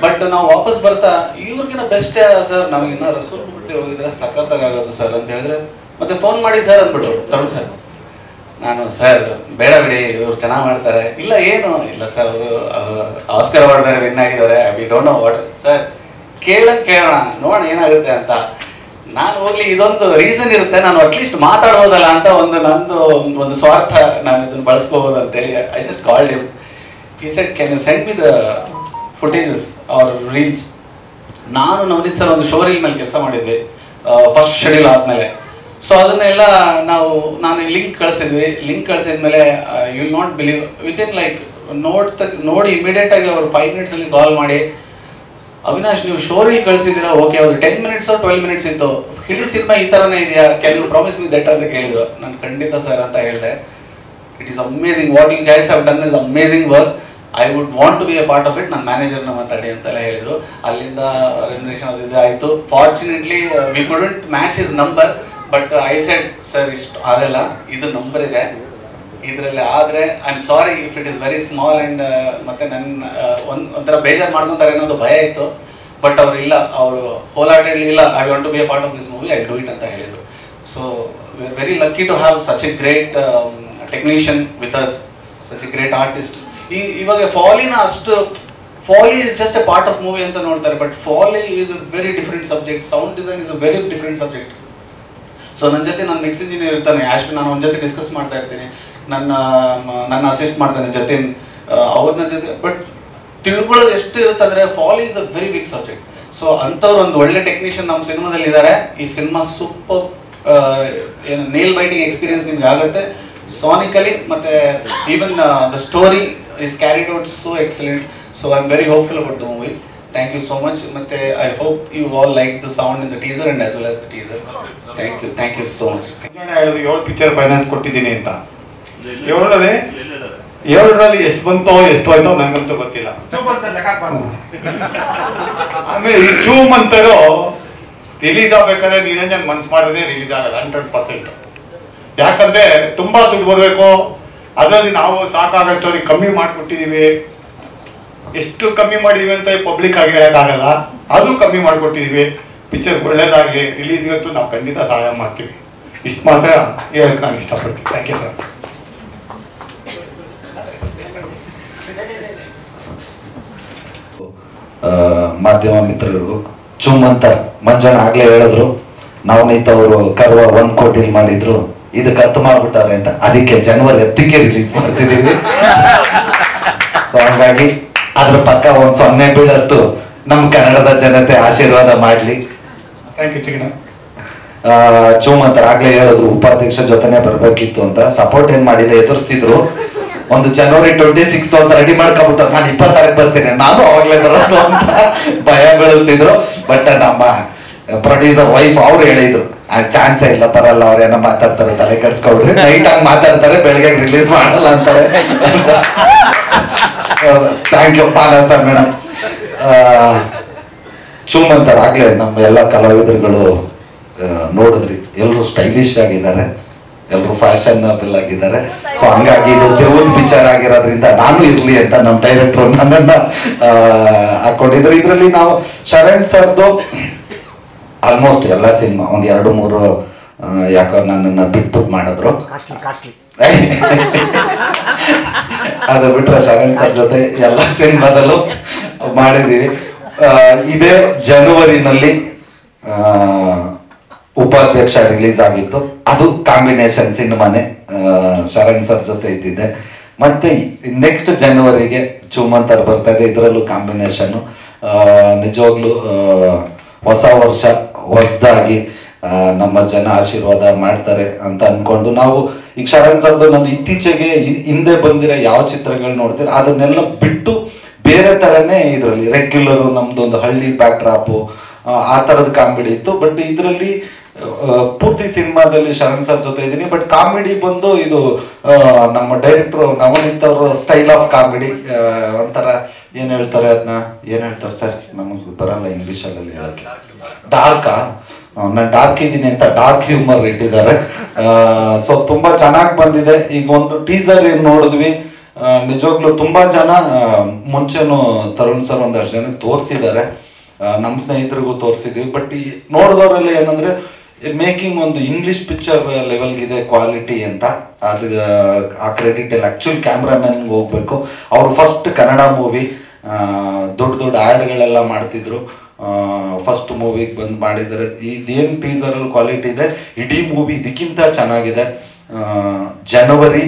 But ನಾವು ವಾಪಸ್ ಬರ್ತಾ ಇವ್ರಿಗಿನ್ನ ಬೆಸ್ಟ್ ಸರ್, ನಮಗಿನ್ನ ರಸೂಲ್ ಬಿಟ್ಟು ಹೋಗಿದ್ರೆ ಸಖತ್ತಾಗೋದು ಸರ್ ಅಂತ ಹೇಳಿದ್ರೆ, ಮತ್ತೆ ಫೋನ್ ಮಾಡಿ ಸರ್ ಅಂದ್ಬಿಟ್ಟು ತರುಣ್ ಸರ್. ನಾನು ಸರ್ ಬೇಡ ಬಿಡಿ, ಇವ್ರು ಚೆನ್ನಾಗಿ ಮಾಡ್ತಾರೆ. ಇಲ್ಲ ಏನು ಇಲ್ಲ ಸರ್, ಅವರು ಆಸ್ಕರ್ ಅವಾರ್ಡ್ ಬೇರೆ ವಿನ್ ಆಗಿದ್ದಾರೆ, we don't know what. Sir ಕೇಳೋಣ ನೋಡೋಣ ಏನಾಗುತ್ತೆ ಅಂತ. ನಾನು ಹೋಗ್ಲಿ, ಇದೊಂದು ರೀಸನ್ ಇರುತ್ತೆ, ನಾನು ಅಟ್ಲೀಸ್ಟ್ ಮಾತಾಡ್ಬೋದಲ್ಲ ಅಂತ ಒಂದು ಸ್ವಾರ್ಥ, ನಾನು ಇದನ್ನು ಬಳಸ್ಕೋಬೋದು ಅಂತೇಳಿ I just called him. He said can you send me the footages or reels. ನಾನು ನವನೀತ್ ಸರ್ ಒಂದು ಶೋ ರೀಲ್ ಮೇಲೆ ಕೆಲಸ ಮಾಡಿದ್ವಿ ಫಸ್ಟ್ ಶೆಡ್ಯೂಲ್ ಆದಮೇಲೆ. ಸೊ ಅದನ್ನೆಲ್ಲ ನಾನು ಲಿಂಕ್ ಕಳಿಸಿದ್ಮೇಲೆ you will not believe, within like ನೋಡಿ ಇಮಿಡಿಯೇಟಾಗಿ ಅವರು 5 ಮಿನಿಟ್ಸಲ್ಲಿ ಕಾಲ್ ಮಾಡಿ, ಅವಿನಾಶ್ ನೀವು ಶೋರಿಗೆ ಕಳಿಸಿದ್ದೀರಾ, ಓಕೆ ಅದು 10 ಮಿನಿಟ್ಸ್ 12 ಮಿನಿಟ್ಸ್ ಇತ್ತು, ಇಡೀ ಸಿನಿಮಾ ಈ ಥರನೇ ಇದೆಯಾ, can you promise me that ಅಂತ ಕೇಳಿದ್ರು. ನಾನು ಖಂಡಿತ ಸರ್ ಅಂತ ಹೇಳಿದೆ. It is amazing, what you guys have done is amazing work, I would want to be a part of it. ನನ್ನ ಮ್ಯಾನೇಜರ್ನ ಮಾತಾಡಿ ಅಂತೆಲ್ಲ ಹೇಳಿದರು. ಅಲ್ಲಿಂದ ರೆಮ್ಯುನರೇಷನ್ ಅದು ಇದು ಆಯಿತು. Fortunately V couldn't match his number, but I said sir ಇಷ್ಟು ಆಗಲ್ಲ, ಇದು ನಂಬರ್ ಇದೆ, ಇದರಲ್ಲಿ ಆದರೆ I am sorry if it is very small. And ಮತ್ತು ನನ್ನ ಒಂಥರ ಬೇಜಾರು ಮಾಡ್ಕೊತಾರೆ ಅನ್ನೋದು ಭಯ ಇತ್ತು. ಬಟ್ ಅವರು ಇಲ್ಲ, ಅವರು ಹೋಲ್ ಹಾರ್ಟೆಡ್ಲಿ ಇಲ್ಲ, I want to be a part of this movie, I do it ಅಂತ ಹೇಳಿದರು. So we are very lucky to have such a great technician with us, such a great artist. ಇವಾಗ Foley is just a part of movie ಅಂತ ನೋಡ್ತಾರೆ, but Foley is a very different subject. Sound design is a very different subject. So ನನ್ನ ಜೊತೆ ನನ್ನ mix engineer ಇರ್ತಾನೆ ash, ನಾನು ಅವ್ನ ಜೊತೆ ಡಿಸ್ಕಸ್ ಮಾಡ್ತಾ ಇರ್ತೀನಿ, ನನ್ನ ಅಸಿಸ್ಟ್ ಮಾಡ್ತಾನೆ ಜೊತೆ ಅವ್ರನ್ನ ಜೊತೆ. ಬಟ್ ತಿಳ್ಕೊಳ್ಳೋದು ಎಷ್ಟು ಇರುತ್ತೆ ಅಂದರೆ Foley is a very big subject. So ಅಂಥವ್ರು ಒಂದು ಒಳ್ಳೆ ಟೆಕ್ನಿಷಿಯನ್ ನಮ್ಮ ಸಿನಿಮಾದಲ್ಲಿ ಇದ್ದಾರೆ. ಈ ಸಿನಿಮಾ ಸೂಪರ್ ಏನು ನೇಲ್ ಬೈಟಿಂಗ್ ಎಕ್ಸ್ಪೀರಿಯನ್ಸ್ ನಿಮ್ಗೆ ಆಗುತ್ತೆ ಸಾನಿಕಲಿ, ಮತ್ತು even the story is carried out so excellent. So I am very hopeful about the movie. Thank you so much. ಮತ್ತೆ I hope you all like the sound in the teaser and as well as the teaser. Thank you so much. 7 picture finance ಕೊಟ್ಟಿದ್ದೀನಿ ಅಂತ 7ರಲ್ಲಿ ಎಷ್ಟು ಬಂತೋ ಎಷ್ಟು ಹೋಯ್ತೋ ನಂಗಂತೂ ಗೊತ್ತಿಲ್ಲ. ಆಮೇಲೆ ಈ ಚೂ ಮಂತರು ರಿಲೀಸ್ ಆಗ್ಬೇಕಾದ್ರೆ ನಿರಂಜನ್ ಮನ್ಸು ಮಾಡಿದ್ರೆ ರಿಲೀಸ್ ಆಗಲ್ಲ 100%. ಯಾಕಂದ್ರೆ ತುಂಬಾ ದುಡ್ಡು ಬರಬೇಕು. ಅದರಲ್ಲಿ ನಾವು ಸಾಕಾಗಷ್ಟು ಕಮ್ಮಿ ಮಾಡಿಕೊಟ್ಟಿದ್ದೀವಿ. ಎಷ್ಟು ಕಮ್ಮಿ ಮಾಡಿದೀವಿ ಅಂತ ಪಬ್ಲಿಕ್ ಆಗಿ ಹೇಳೋಕ್ಕಾಗಲ್ಲ, ಆದರೂ ಕಮ್ಮಿ ಮಾಡಿಕೊಟ್ಟಿದ್ದೀವಿ. ಪಿಕ್ಚರ್ ಒಳ್ಳೇದಾಗಲಿ, ರಿಲೀಸ್ಗಂತೂ ನಾವು ಖಂಡಿತ ಸಹಾಯ ಮಾಡ್ತೀವಿ. ಇಷ್ಟು ಮಾತ್ರ ಹೇಳಕ್ಕೆ ನಾನು ಇಷ್ಟಪಡ್ತೀನಿ. Thank you sir. ಮಾಧ್ಯಮ ಮಿತ್ರರಿಗೂ ಚುಮ್ಮಂತರ್ ಮಂಜಣ್ಣ ಆಗ್ಲೇ ಹೇಳಿದ್ರು, ನವನೀತ್ ಅವರು ಕರ್ವ 1 ಕೋಟಿ ಮಾಡಿದ್ರು, ಇದಕ್ಕೆ 10 ಮಾಡ್ಬಿಟ್ಟಾರೆ ಅಂತ. ಅದಕ್ಕೆ ಜನವರಿ 10ಕ್ಕೆ ರಿಲೀಸ್ ಮಾಡ್ತಿದ್ದೀವಿ. ಸೊ ಹಾಗಾಗಿ ಅದ್ರ ಪಕ್ಕ 0 ಬೀಳಷ್ಟು ನಮ್ಮ ಕನ್ನಡದ ಜನತೆ ಆಶೀರ್ವಾದ ಮಾಡಲಿ. ಚುಮ್ಮಂತರ್ ಆಗ್ಲೇ ಹೇಳಿದ್ರು ಉಪಾಧ್ಯಕ್ಷ ಜೊತೆನೆ ಬರ್ಬೇಕಿತ್ತು ಅಂತ. ಸಪೋರ್ಟ್ ಏನ್ ಮಾಡಿಲ್ಲ, ಎದುರಿಸ್ತಿದ್ರು. ಒಂದು ಜನವರಿ 26 ಅಂತ ರೆಡಿ ಮಾಡ್ಕೊಂಡ್ಬಿಟ್ಟು ನಾನು 26 ಬರ್ತೀನಿ, ನಾನು ಅವಾಗಲೇ ಬರೋದು ಅಂತ ಭಯ ಬೀಳಿಸ್ತಿದ್ರು. ಬಟ್ ನಮ್ಮ ಪ್ರೊಡ್ಯೂಸರ್ ವೈಫ್ ಅವ್ರು ಹೇಳಿದ್ರು ಚಾನ್ಸೇ ಇಲ್ಲ, ಬರಲ್ಲ, ಅವ್ರೇನೋ ಮಾತಾಡ್ತಾರೆ, ತಲೆ ಕೆಡ್ಸ್ಕೊಬಿಡ್ರಿ, ನೈಟ್ ಆಗಿ ಮಾತಾಡ್ತಾರೆ, ಬೆಳಿಗ್ಗೆ ರಿಲೀಸ್ ಮಾಡಲ್ಲ ಅಂತಾರೆ. ಥ್ಯಾಂಕ್ ಯು ಪಾಲಸ ಮೇಡಮ್. ಚುಮ್ಮಂತರ್ ಆಗ್ಲೇ ನಮ್ಮ ಎಲ್ಲ ಕಲಾವಿದರುಗಳು ನೋಡಿದ್ರಿ, ಎಲ್ಲರೂ ಸ್ಟೈಲಿಶ್ ಆಗಿದ್ದಾರೆ, ಎಲ್ಲರೂ ಫ್ಯಾಷನಬಲ್ ಆಗಿದ್ದಾರೆ. ಸೊ ಹಂಗಾಗಿ ಇದು ತಿರುವುದ್ ಪಿಕ್ಚರ್ ಆಗಿರೋದ್ರಿಂದ ನಾನು ಇರ್ಲಿ ಅಂತ ನಮ್ಮ ಡೈರೆಕ್ಟರ್ ನನ್ನನ್ನ ಹಾಕೊಂಡಿದ್ರು. ಇದರಲ್ಲಿ ನಾವು ಶರಣ್ ಸರ್ದು ಆಲ್ಮೋಸ್ಟ್ ಎಲ್ಲ ಸಿನಿಮಾ ಒಂದು 2-3 ಯಾಕೋ ನನ್ನನ್ನು ಬಿಟ್ಬಿಟ್ಟು ಮಾಡಿದ್ರು. ಅದು ಬಿಟ್ರೆ ಶರಣ್ ಸರ್ ಜೊತೆ ಎಲ್ಲ ಸಿನಿಮಾದಲ್ಲೂ ಮಾಡಿದ್ದೀವಿ. ಇದೇ ಜನವರಿನಲ್ಲಿ ಉಪಾಧ್ಯಕ್ಷ ರಿಲೀಸ್ ಆಗಿತ್ತು, ಅದು ಕಾಂಬಿನೇಷನ್ ಸಿನಿಮಾನೇ, ಶರಣ್ ಸರ್ ಜೊತೆ ಇದ್ದಿದ್ದೆ. ಮತ್ತೆ ನೆಕ್ಸ್ಟ್ ಜನವರಿಗೆ ಚುಮ್ಮಂತರ್ ಬರ್ತಾ ಇದೆ, ಇದರಲ್ಲೂ ಕಾಂಬಿನೇಷನ್ನು. ನಿಜವಾಗ್ಲೂ ಹೊಸ ವರ್ಷ ಹೊಸದಾಗಿ ನಮ್ಮ ಜನ ಆಶೀರ್ವಾದ ಮಾಡ್ತಾರೆ ಅಂತ ಅನ್ಕೊಂಡು ನಾವು ಈಗ ಶರಣ್ ಸರ್ದು ನಂದು ಇತ್ತೀಚೆಗೆ ಹಿಂದೆ ಬಂದಿರೋ ಯಾವ ಚಿತ್ರಗಳು ನೋಡ್ತೀರ ಅದನ್ನೆಲ್ಲ ಬಿಟ್ಟು ಬೇರೆ ಥರನೇ ಇದರಲ್ಲಿ ರೆಗ್ಯುಲರು ನಮ್ದೊಂದು ಹಳ್ಳಿ ಬ್ಯಾಕ್ ಡ್ರಾಪು ಆ ಥರದ ಕಾಮಿಡಿ ಇತ್ತು. ಬಟ್ ಇದರಲ್ಲಿ ಪೂರ್ತಿ ಸಿನಿಮಾದಲ್ಲಿ ಶರಣ್ ಸರ್ ಜೊತೆ ಇದ್ದೀನಿ. ಬಟ್ ಕಾಮಿಡಿ ಬಂದು ಇದು ನಮ್ಮ ಡೈರೆಕ್ಟ್ರು ನವನೀತ್ ಅವರ ಸ್ಟೈಲ್ ಆಫ್ ಕಾಮಿಡಿ. ಒಂಥರ ಏನು ಹೇಳ್ತಾರೆ ಅದನ್ನ ಏನು ಹೇಳ್ತಾರೆ ಸರ್, ನಮಗೆ ಬರಲ್ಲ ಇಂಗ್ಲೀಷಲ್ಲಿ ಹೇಳೋಕ್ಕೆ. ಡಾರ್ಕಾ, ನಾನು ಡಾರ್ಕ್ ಇದ್ದೀನಿ ಅಂತ ಡಾರ್ಕ್ ಹ್ಯೂಮರ್ ಇಟ್ಟಿದ್ದಾರೆ. ಸೊ ತುಂಬ ಚೆನ್ನಾಗಿ ಬಂದಿದೆ. ಈಗ ಒಂದು ಟೀಸರ್ ಏನು ನೋಡಿದ್ವಿ, ನಿಜವಾಗ್ಲೂ ತುಂಬ ಜನ ಮುಂಚೆನೂ ತರುಣ್ ಸರ್ ಒಂದಷ್ಟು ಜನಕ್ಕೆ ತೋರಿಸಿದ್ದಾರೆ, ನಮ್ಮ ಸ್ನೇಹಿತರಿಗೂ ತೋರಿಸಿದ್ವಿ. ಬಟ್ ಈ ನೋಡಿದವರಲ್ಲಿ ಏನಂದರೆ ಮೇಕಿಂಗ್ ಒಂದು ಇಂಗ್ಲೀಷ್ ಪಿಕ್ಚರ್ ಲೆವೆಲ್ಗಿದೆ ಕ್ವಾಲಿಟಿ ಅಂತ. ಅದು ಆ ಕ್ರೆಡಿಟ್ ಎಲ್ಲ ಆ್ಯಕ್ಚುಲಿ ಕ್ಯಾಮ್ರಾಮನ್ಗೆ ಹೋಗ್ಬೇಕು. ಅವರು ಫಸ್ಟ್ ಕನ್ನಡ ಮೂವಿ, ದೊಡ್ಡ ಆ್ಯಡ್ಗಳೆಲ್ಲ ಮಾಡ್ತಿದ್ರು, ಫಸ್ಟ್ ಮೂವಿಗೆ ಬಂದು ಮಾಡಿದ್ದಾರೆ. ಇದೇನು ಟೀಸರಲ್ಲಿ ಕ್ವಾಲಿಟಿ ಇದೆ, ಇಡೀ ಮೂವಿ ಇದಕ್ಕಿಂತ ಚೆನ್ನಾಗಿದೆ. ಜನವರಿ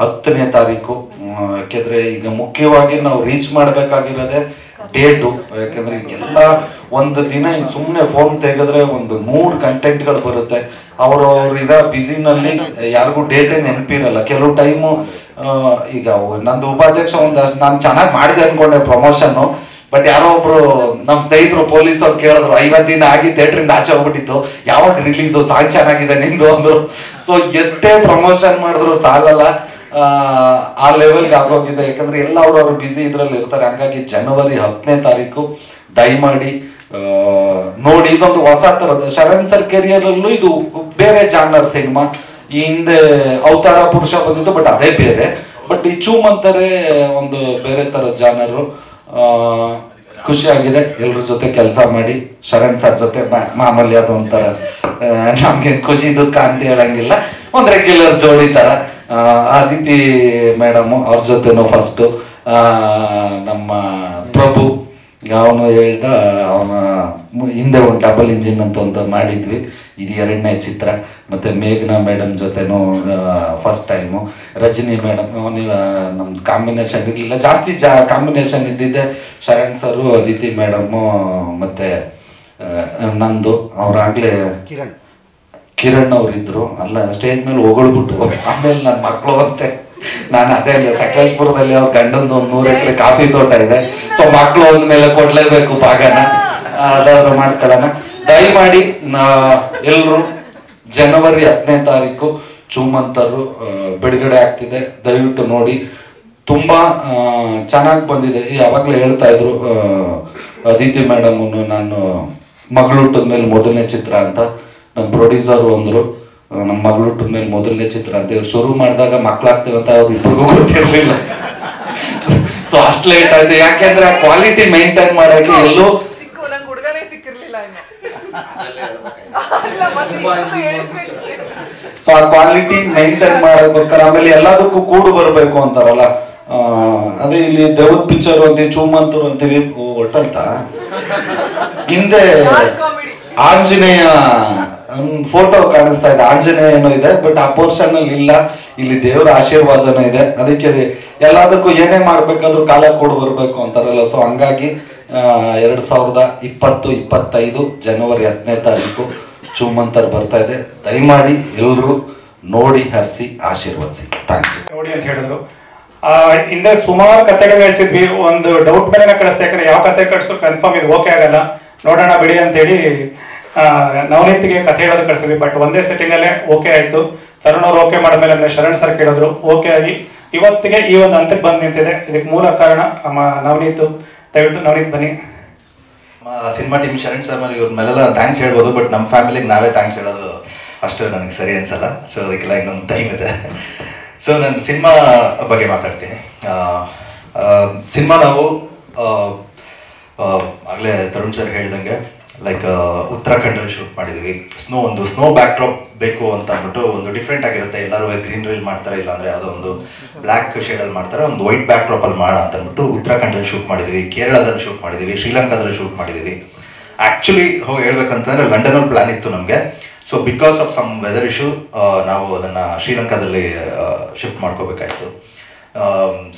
10ನೇ ತಾರೀಕು, ಯಾಕೆಂದರೆ ಈಗ ಮುಖ್ಯವಾಗಿ ನಾವು ರೀಚ್ ಮಾಡಬೇಕಾಗಿರೋದೆ ಡೇಟು. ಯಾಕೆಂದರೆ ಈಗೆಲ್ಲ ಒಂದು ದಿನ ಹಿಂಗೆ ಸುಮ್ಮನೆ ಫೋನ್ ತೆಗೆದ್ರೆ ಒಂದು 100 ಕಂಟೆಂಟ್ಗಳು ಬರುತ್ತೆ. ಇರೋ ಬ್ಯುಸಿನಲ್ಲಿ ಯಾರಿಗೂ ಡೇಟೇ ನೆನಪಿರಲ್ಲ. ಕೆಲವು ಟೈಮು ಈಗ ನಂದು ಉಪಾಧ್ಯಕ್ಷ ಒಂದಷ್ಟು ನಾನು ಚೆನ್ನಾಗಿ ಮಾಡಿದೆ ಅಂದ್ಕೊಂಡೆ ಪ್ರಮೋಷನ್ನು. ಬಟ್ ಯಾರೋ ಒಬ್ರು ನಮ್ಮ ಸ್ನೇಹಿತರು ಪೊಲೀಸವ್ರು ಕೇಳಿದ್ರು, 50 ದಿನ ಆಗಿ ಥಿಯೇಟ್ರಿಂದ ಆಚೆ ಹೋಗ್ಬಿಟ್ಟಿತ್ತು, ಯಾವಾಗ ರಿಲೀಸು, ಸಾಂಗ್ ಚೆನ್ನಾಗಿದೆ ನಿಂದು ಅಂದರು. ಸೊ ಎಷ್ಟೇ ಪ್ರಮೋಷನ್ ಮಾಡಿದ್ರು ಸಾಲಲ್ಲ, ಆ ಲೆವೆಲ್ಗೆ ಆಗೋಗಿದೆ. ಯಾಕಂದ್ರೆ ಎಲ್ಲ ಅವ್ರವ್ರು ಬ್ಯುಸಿ ಇದರಲ್ಲಿ ಇರ್ತಾರೆ. ಹಂಗಾಗಿ ಜನವರಿ 10ನೇ ತಾರೀಕು ದಯಮಾಡಿ ನೋಡಿ. ಇದೊಂದು ಹೊಸ ಥರದ ಶರಣ್ ಸರ್ ಕೆರಿಯರಲ್ಲೂ ಇದು ಬೇರೆ ಜಾನರ್ ಸಿನಿಮಾ. ಈ ಹಿಂದೆ ಅವತಾರ ಪುರುಷ ಬಂದಿತ್ತು, ಬಟ್ ಅದೇ ಬೇರೆ. ಬಟ್ ಈ ಚುಮ್ಮಂತರೇ ಒಂದು ಬೇರೆ ಥರದ ಜಾನರು. ಖುಷಿಯಾಗಿದೆ ಎಲ್ಲರ ಜೊತೆ ಕೆಲಸ ಮಾಡಿ. ಶರಣ್ ಸರ್ ಜೊತೆ ಮಾಮೂಲಿ ಅದು ಒಂಥರ ನಮಗೆ ಖುಷಿ ದುಃಖ ಅಂತ ಹೇಳಂಗಿಲ್ಲ, ಒಂದು ರೆಗ್ಯುಲರ್ ಜೋಡಿ ಥರ. ಅದಿತಿ ಮೇಡಮು ಅವ್ರ ಜೊತೆನೂ ಫಸ್ಟು ನಮ್ಮ ಪ್ರಭು ಅವನು ಹೇಳ್ದ, ಅವನ ಹಿಂದೆ ಒಂದು ಡಬಲ್ ಇಂಜಿನ್ ಅಂತ ಒಂದು ಮಾಡಿದ್ವಿ, ಇದು 2ನೇ ಚಿತ್ರ. ಮತ್ತು ಮೇಘನಾ ಮೇಡಮ್ ಜೊತೆನೂ ಫಸ್ಟ್ ಟೈಮು. ರಜನಿ ಮೇಡಮ್ ನಮ್ದು ಕಾಂಬಿನೇಷನ್ ಇರಲಿಲ್ಲ, ಜಾಸ್ತಿ ಕಾಂಬಿನೇಷನ್ ಇದ್ದಿದ್ದೆ ಶರಣ್ ಸರು, ಅದಿತಿ ಮೇಡಮ್ಮು ಮತ್ತು ನಂದು. ಅವರಾಗಲೇ ಕಿರಣ್ ಅವರಿದ್ರು, ಅಲ್ಲ ಸ್ಟೇಜ್ ಮೇಲೆ ಹೊಗಳ್ಬಿಟ್ಟು ಆಮೇಲೆ ನನ್ನ ಮಕ್ಕಳು ಅಂತೆ ನಾನು ಅದೇ ಅಲ್ಲ, ಸಕಲೇಶ್ಪುರದಲ್ಲಿ ಅವ್ರ ಗಂಡಂದು ಒಂದು 100 ಎಕರೆ ಕಾಫಿ ತೋಟ ಇದೆ. ಸೊ ಮಕ್ಕಳು ಒಂದ್ಮೇಲೆ ಕೊಡ್ಲೇಬೇಕು ಭಾಗನ, ಅದಾದ್ರೂ ಮಾಡ್ಕೊಳ್ಳೋಣ. ದಯಮಾಡಿ ಎಲ್ರು ಜನವರಿ 10ನೇ ತಾರೀಕು ಚೂಮಂತರು ಬಿಡುಗಡೆ ಆಗ್ತಿದೆ, ದಯವಿಟ್ಟು ನೋಡಿ. ತುಂಬಾ ಚೆನ್ನಾಗಿ ಬಂದಿದೆ. ಯಾವಾಗಲೂ ಹೇಳ್ತಾ ಇದ್ರು ಅದಿತಿ ಮೇಡಮ್, ನಾನು ಮಗಳೂಟದ ಮೇಲೆ ಮೊದಲನೇ ಚಿತ್ರ ಅಂತ ನಮ್ಮ ಪ್ರೊಡ್ಯೂಸರು ಅಂದ್ರು, ನಮ್ಮ ಮಗಳೂಟದ ಮೇಲೆ ಮೊದಲನೇ ಚಿತ್ರ ಅಂತ. ಇವ್ರು ಶುರು ಮಾಡಿದಾಗ ಮಕ್ಕಳಾಗ್ತೇವೆ ಅಂತ ಅವ್ರು ಇಬ್ಬರಿಗೂ ಗೊತ್ತಿರಲಿಲ್ಲ. ಸೊ ಅಷ್ಟು ಲೇಟ್ ಆಯ್ತು, ಯಾಕೆಂದ್ರೆ ಆ ಕ್ವಾಲಿಟಿ ಮೇಂಟೈನ್ ಮಾಡೋಕೆ ಎಲ್ಲೂ ಸೊ ಆ ಕ್ವಾಲಿಟಿ ಮೇಂಟೈನ್ ಮಾಡೋಕ್ಕೋಸ್ಕರ. ಆಮೇಲೆ ಎಲ್ಲದಕ್ಕೂ ಕೂಡು ಬರಬೇಕು ಅಂತಾರಲ್ಲ, ಅದೇ ಇಲ್ಲಿ ದೇವದ ಪಿಕ್ಚರ್ ಅಂತೀವಿ, ಚೂಮಂತರು ಅಂತೀವಿ, ಒಟ್ಟಂತ ಹಿಂದೆ ಆಂಜನೇಯ ಫೋಟೋ ಕಾಣಿಸ್ತಾ ಇದೆ, ಆಂಜನೇಯ ಏನೋ ಇದೆ, ಬಟ್ ಆ ಪೋರ್ಷನ್ ಅಲ್ಲಿ ಇಲ್ಲ. ಇಲ್ಲಿ ದೇವರ ಆಶೀರ್ವಾದನೂ ಇದೆ. ಅದಕ್ಕೆ ಎಲ್ಲದಕ್ಕೂ ಏನೇ ಮಾಡ್ಬೇಕಾದ್ರೂ ಕಾಲ ಕೂಡು ಬರ್ಬೇಕು ಅಂತಾರಲ್ಲ. ಸೊ ಹಂಗಾಗಿ 2025 ಜನವರಿ 10ನೇ ತಾರೀಕು ಚೂಮಂತರ್ ಬರ್ತಾ ಇದೆ. ದಯಮಾಡಿ ಎಲ್ಲರೂ ನೋಡಿ, ಹರಿಸಿ, ಆಶೀರ್ವದಿಸಿ. Thank you. ನೋಡಿ ಅಂತ ಹೇಳಿದ್ರು. ಹಿಂದೆ ಸುಮಾರು ಕಥೆಗಳು ಹೇಳ್ಸಿದ್ವಿ, ಒಂದು ಡೌಟ್ ಮೇಲೆ ಕಳಿಸ್ತಾ, ಯಾಕಂದ್ರೆ ಯಾವ ಕತೆ ಕಳಿಸೋ ಕನ್ಫರ್ಮ್ ಇದು ಓಕೆ ಆಗಲ್ಲ, ನೋಡೋಣ ಬಿಡಿ ಅಂತೇಳಿ ನವನೀತಿಗೆ ಕಥೆ ಹೇಳೋದು ಕಳಿಸಿದ್ವಿ. ಬಟ್ ಒಂದೇ ಸೆಟ್ಟಿಂಗಲ್ಲೇ ಓಕೆ ಆಯಿತು. ತರುಣ್ ಅವ್ರು ಓಕೆ ಮಾಡಿದ್ಮೇಲೆ ಅಂದರೆ ಶರಣ್ ಸರ್ ಕೇಳಿದ್ರು, ಓಕೆ ಆಗಿ ಇವತ್ತಿಗೆ ಈ ಒಂದು ಹಂತಕ್ಕೆ ಬಂದು ನಿಂತಿದೆ. ಇದಕ್ಕೆ ಮೂಲ ಕಾರಣ ನವನೀತು. ದಯವಿಟ್ಟು ನವನೀತ್ ಬನ್ನಿ. ಸಿನಿಮಾ ಟೀಮ್ ಶರಣ್ ಸರ್ ಮೇಲೆ ಇವ್ರ ಮೇಲೆಲ್ಲ ಥ್ಯಾಂಕ್ಸ್ ಹೇಳ್ಬೋದು, ಬಟ್ ನಮ್ಮ ಫ್ಯಾಮಿಲಿಗೆ ನಾವೇ ಥ್ಯಾಂಕ್ಸ್ ಹೇಳೋದು ಅಷ್ಟು ನನಗೆ ಸರಿ ಅನ್ಸಲ್ಲ. ಸೊ ಅದಕ್ಕೆಲ್ಲ ಇನ್ನೊಂದು ಟೈಮ್ ಇದೆ. ಸೊ ನಾನು ಸಿನಿಮಾ ಬಗ್ಗೆ ಮಾತಾಡ್ತೀನಿ. ಸಿನಿಮಾ ನಾವು ಆಗಲೇ ತರುಣ್ ಸರ್ ಹೇಳ್ದಂಗೆ ಲೈಕ್ ಉತ್ತರಾಖಂಡಲ್ಲಿ ಶೂಟ್ ಮಾಡಿದ್ವಿ. ಒಂದು ಸ್ನೋ ಬ್ಯಾಕ್ ಡ್ರಾಪ್ ಬೇಕು ಅಂತ ಅಂದ್ಬಿಟ್ಟು, ಒಂದು ಡಿಫ್ರೆಂಟ್ ಆಗಿರುತ್ತೆ. ಎಲ್ಲರೂ ಗ್ರೀನರಿಲಿ ಮಾಡ್ತಾರೆ, ಇಲ್ಲಾಂದರೆ ಯಾವುದೋ ಒಂದು ಬ್ಲ್ಯಾಕ್ ಶೇಡಲ್ಲಿ ಮಾಡ್ತಾರೆ, ಒಂದು ವೈಟ್ ಬ್ಯಾಕ್ ಡ್ರಾಪಲ್ಲಿ ಮಾಡೋಣ ಅಂತ ಅಂದ್ಬಿಟ್ಟು ಉತ್ತರಾಖಂಡಲ್ಲಿ ಶೂಟ್ ಮಾಡಿದ್ವಿ, ಕೇರಳದಲ್ಲಿ ಶೂಟ್ ಮಾಡಿದ್ವಿ, ಶ್ರೀಲಂಕಾದಲ್ಲಿ ಶೂಟ್ ಮಾಡಿದ್ವಿ. ಆ್ಯಕ್ಚುಲಿ ಹೇಳ್ಬೇಕಂತಂದರೆ ಲಂಡನಲ್ಲಿ ಪ್ಲ್ಯಾನ್ ಇತ್ತು ನಮಗೆ. So because of some weather issue ನಾವು ಅದನ್ನು ಶ್ರೀಲಂಕಾದಲ್ಲಿ ಶಿಫ್ಟ್ ಮಾಡ್ಕೋಬೇಕಾಯ್ತು.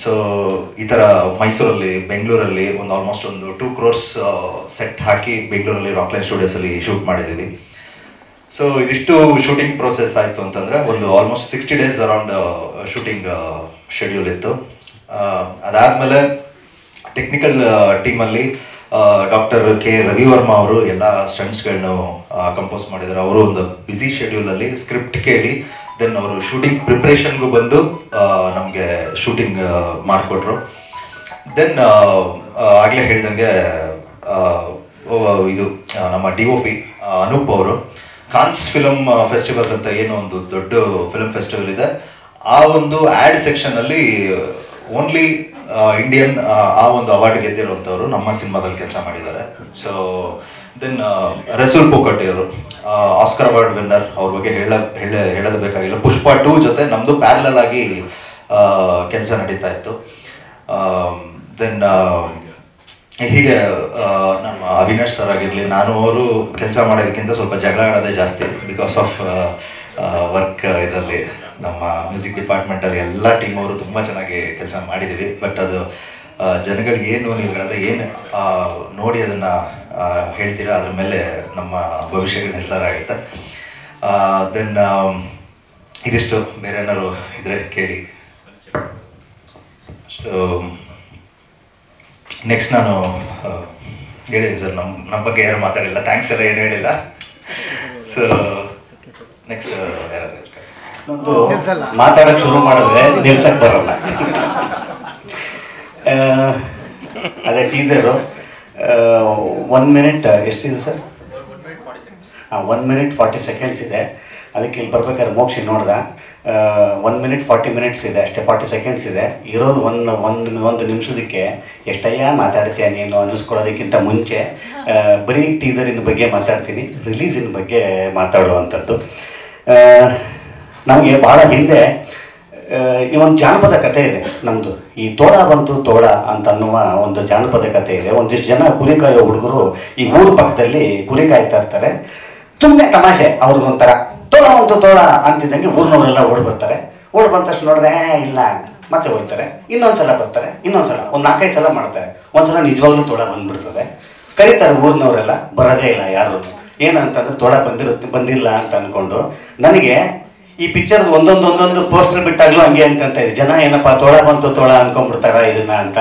ಸೊ ಈ ಥರ ಮೈಸೂರಲ್ಲಿ, ಬೆಂಗಳೂರಲ್ಲಿ ಒಂದು ಆಲ್ಮೋಸ್ಟ್ ಒಂದು 2 crores ಸೆಟ್ ಹಾಕಿ ಬೆಂಗಳೂರಲ್ಲಿ ರಾಕ್ಲೈನ್ ಸ್ಟುಡಿಯೋಸಲ್ಲಿ ಶೂಟ್ ಮಾಡಿದ್ದೀವಿ. ಸೊ ಇದಿಷ್ಟು ಶೂಟಿಂಗ್ ಪ್ರೋಸೆಸ್ ಆಯಿತು ಅಂತಂದರೆ ಒಂದು almost 60 days around shooting schedule ಇತ್ತು. ಅದಾದಮೇಲೆ ಟೆಕ್ನಿಕಲ್ ಟೀಮಲ್ಲಿ ಡಾಕ್ಟರ್ ಕೆ ರವಿವರ್ಮ ಅವರು ಎಲ್ಲ ಸ್ಟಂಟ್ಸ್ಗಳನ್ನು ಕಂಪೋಸ್ ಮಾಡಿದ್ದಾರೆ. ಅವರು ಒಂದು ಬ್ಯುಸಿ ಶೆಡ್ಯೂಲಲ್ಲಿ ಸ್ಕ್ರಿಪ್ಟ್ ಕೇಳಿ ದೆನ್ ಅವರು ಶೂಟಿಂಗ್ ಪ್ರಿಪ್ರೇಷನ್ಗೂ ಬಂದು ನಮಗೆ ಶೂಟಿಂಗ್ ಮಾಡಿಕೊಟ್ರು. ದೆನ್ ಆಗಲೇ ಹೇಳ್ದಂಗೆ ಇದು ನಮ್ಮ DOP ಅನೂಪ್ ಅವರು ಕಾನ್ಸ್ ಫಿಲಮ್ ಫೆಸ್ಟಿವಲ್ ಅಂತ ಏನೋ ಒಂದು ದೊಡ್ಡ ಫಿಲ್ಮ್ ಫೆಸ್ಟಿವಲ್ ಇದೆ, ಆ ಒಂದು ಆ್ಯಡ್ ಸೆಕ್ಷನಲ್ಲಿ ಓನ್ಲಿ ಇಂಡಿಯನ್ ಆ ಒಂದು ಅವಾರ್ಡ್ ಗೆದ್ದಿರುವಂಥವ್ರು ನಮ್ಮ ಸಿನಿಮಾದಲ್ಲಿ ಕೆಲಸ ಮಾಡಿದ್ದಾರೆ. ಸೊ ದೆನ್ ರಸೂಲ್ ಪೋಕಟ್ಟಿ ಅವರು ಆಸ್ಕರ್ ಅವಾರ್ಡ್ ವಿನ್ನರ್, ಅವ್ರ ಬಗ್ಗೆ ಹೇಳೋದು ಬೇಕಾಗಿಲ್ಲ. ಪುಷ್ಪ 2 ಜೊತೆ ನಮ್ಮದು ಪ್ಯಾರಲಲ್ ಆಗಿ ಕೆಲಸ ನಡೀತಾ ಇತ್ತು. ದೆನ್ ಹೀಗೆ ನಮ್ಮ ಅವಿನಾಶ್ ಸರ್ ಆಗಿರಲಿ, ನಾನು ಅವರು ಕೆಲಸ ಮಾಡೋದಕ್ಕಿಂತ ಸ್ವಲ್ಪ ಜಗಳ ಆಡೋದೇ ಜಾಸ್ತಿ ಬಿಕಾಸ್ ಆಫ್ ವರ್ಕ್. ಇದರಲ್ಲಿ ನಮ್ಮ ಮ್ಯೂಸಿಕ್ ಡಿಪಾರ್ಟ್ಮೆಂಟಲ್ಲಿ ಎಲ್ಲ ಟೀಮ್ ಅವರು ತುಂಬ ಚೆನ್ನಾಗಿ ಕೆಲಸ ಮಾಡಿದ್ದೀವಿ. ಬಟ್ ಅದು ಜನಗಳಿಗೆ ನೀವುಗಳೆಲ್ಲ ಏನು ನೋಡಿ ಅದನ್ನು ಹೇಳ್ತೀರಾ, ಅದ್ರ ಮೇಲೆ ನಮ್ಮ ಭವಿಷ್ಯಗಳು ನಿರ್ಧಾರ ಆಗುತ್ತೆ. ದೆನ್ ಇದಿಷ್ಟು, ಬೇರೆ ಏನಾದ್ರು ಇದ್ರೆ ಕೇಳಿ. ಸೊ ನೆಕ್ಸ್ಟ್ ನಾನು ಹೇಳಿದ್ದೀನಿ ಸರ್, ನಮ್ಮ ಬಗ್ಗೆ ಯಾರು ಮಾತಾಡಿಲ್ಲ, ಥ್ಯಾಂಕ್ಸ್ ಎಲ್ಲ ಏನು ಹೇಳಿಲ್ಲ. ಸೊ ನೆಕ್ಸ್ಟ್ ಯಾರಾದ್ರು ಮಾತಾಡೋಕ್ಕೆ ಶುರು ಮಾಡಿದ್ರೆ ನಿಲ್ಸಕ್ಕೆ ಬರೋಲ್ಲ. ಅದೇ ಟೀಸರು 1 minute ಎಷ್ಟಿದೆ ಸರ್? 1 minute 40 seconds ಇದೆ. ಅದಕ್ಕೆ ಇಲ್ಲಿ ಬರ್ಬೇಕಾದ್ರೆ ಮೋಕ್ಷಿ ನೋಡ್ದ 1 minute 40 minutes ಇದೆ ಅಷ್ಟೇ, 40 seconds ಇದೆ. ಇರೋದು ಒಂದು ನಿಮಿಷದಕ್ಕೆ ಎಷ್ಟಯ್ಯ ಮಾತಾಡ್ತೀಯ ನೀನು ಅನ್ನಿಸ್ಕೊಳ್ಳೋದಕ್ಕಿಂತ ಮುಂಚೆ ಬರೀ ಟೀಸರಿನ ಬಗ್ಗೆ ಮಾತಾಡ್ತೀನಿ, ರಿಲೀಸಿನ ಬಗ್ಗೆ ಮಾತಾಡುವಂಥದ್ದು. ನಮಗೆ ಭಾಳ ಹಿಂದೆ ಈ ಒಂದು ಜಾನಪದ ಕಥೆ ಇದೆ ನಮ್ಮದು, ಈ ತೋಳ ಬಂತು ತೋಳ ಅಂತ ಅನ್ನುವ ಒಂದು ಜಾನಪದ ಕಥೆ ಇದೆ. ಒಂದಿಷ್ಟು ಜನ ಕುರಿ ಕಾಯೋ ಹುಡುಗರು ಈ ಊರ ಪಕ್ಕದಲ್ಲಿ ಕುರಿ ಕಾಯ್ತಾ ಇರ್ತಾರೆ. ಸುಮ್ಮನೆ ತಮಾಷೆ, ಅವ್ರಿಗೊಂಥರ ತೋಳ ಬಂತು ತೋಳ ಅಂತಿದ್ದಂಗೆ ಊರಿನವರೆಲ್ಲ ಓಡಿ ಬರ್ತಾರೆ. ಓಡಿ ಬಂದ ತಕ್ಷಣ ನೋಡಿದ್ರೆ ಇಲ್ಲ ಮತ್ತೆ ಹೋಗ್ತಾರೆ. ಇನ್ನೊಂದ್ಸಲ ಬರ್ತಾರೆ, ಇನ್ನೊಂದ್ಸಲ ಒಂದು 4-5 ಸಲ ಮಾಡ್ತಾರೆ. ಒಂದ್ಸಲ ನಿಜವಾಗ್ಲೂ ತೋಳ ಬಂದ್ಬಿಡ್ತದೆ. ಕರೀತಾರೆ ಊರಿನವರೆಲ್ಲ, ಬರೋದೇ ಇಲ್ಲ ಯಾರು. ಏನಂತಂದ್ರೆ ತೋಳ ಬಂದಿಲ್ಲ ಅಂತ ಅಂದ್ಕೊಂಡು. ನನಗೆ ಈ ಪಿಕ್ಚರ್ ಒಂದೊಂದು ಪೋಸ್ಟರ್ ಬಿಟ್ಟಾಗ್ಲೂ ಹಂಗೆ ಅನ್ಕೊಂತ ಇದೆ, ಜನ ಏನಪ್ಪ ತೋಳ ಬಂತು ತೋಳ ಅನ್ಕೊಂಡ್ಬಿಡ್ತಾರ ಇದನ್ನ ಅಂತ.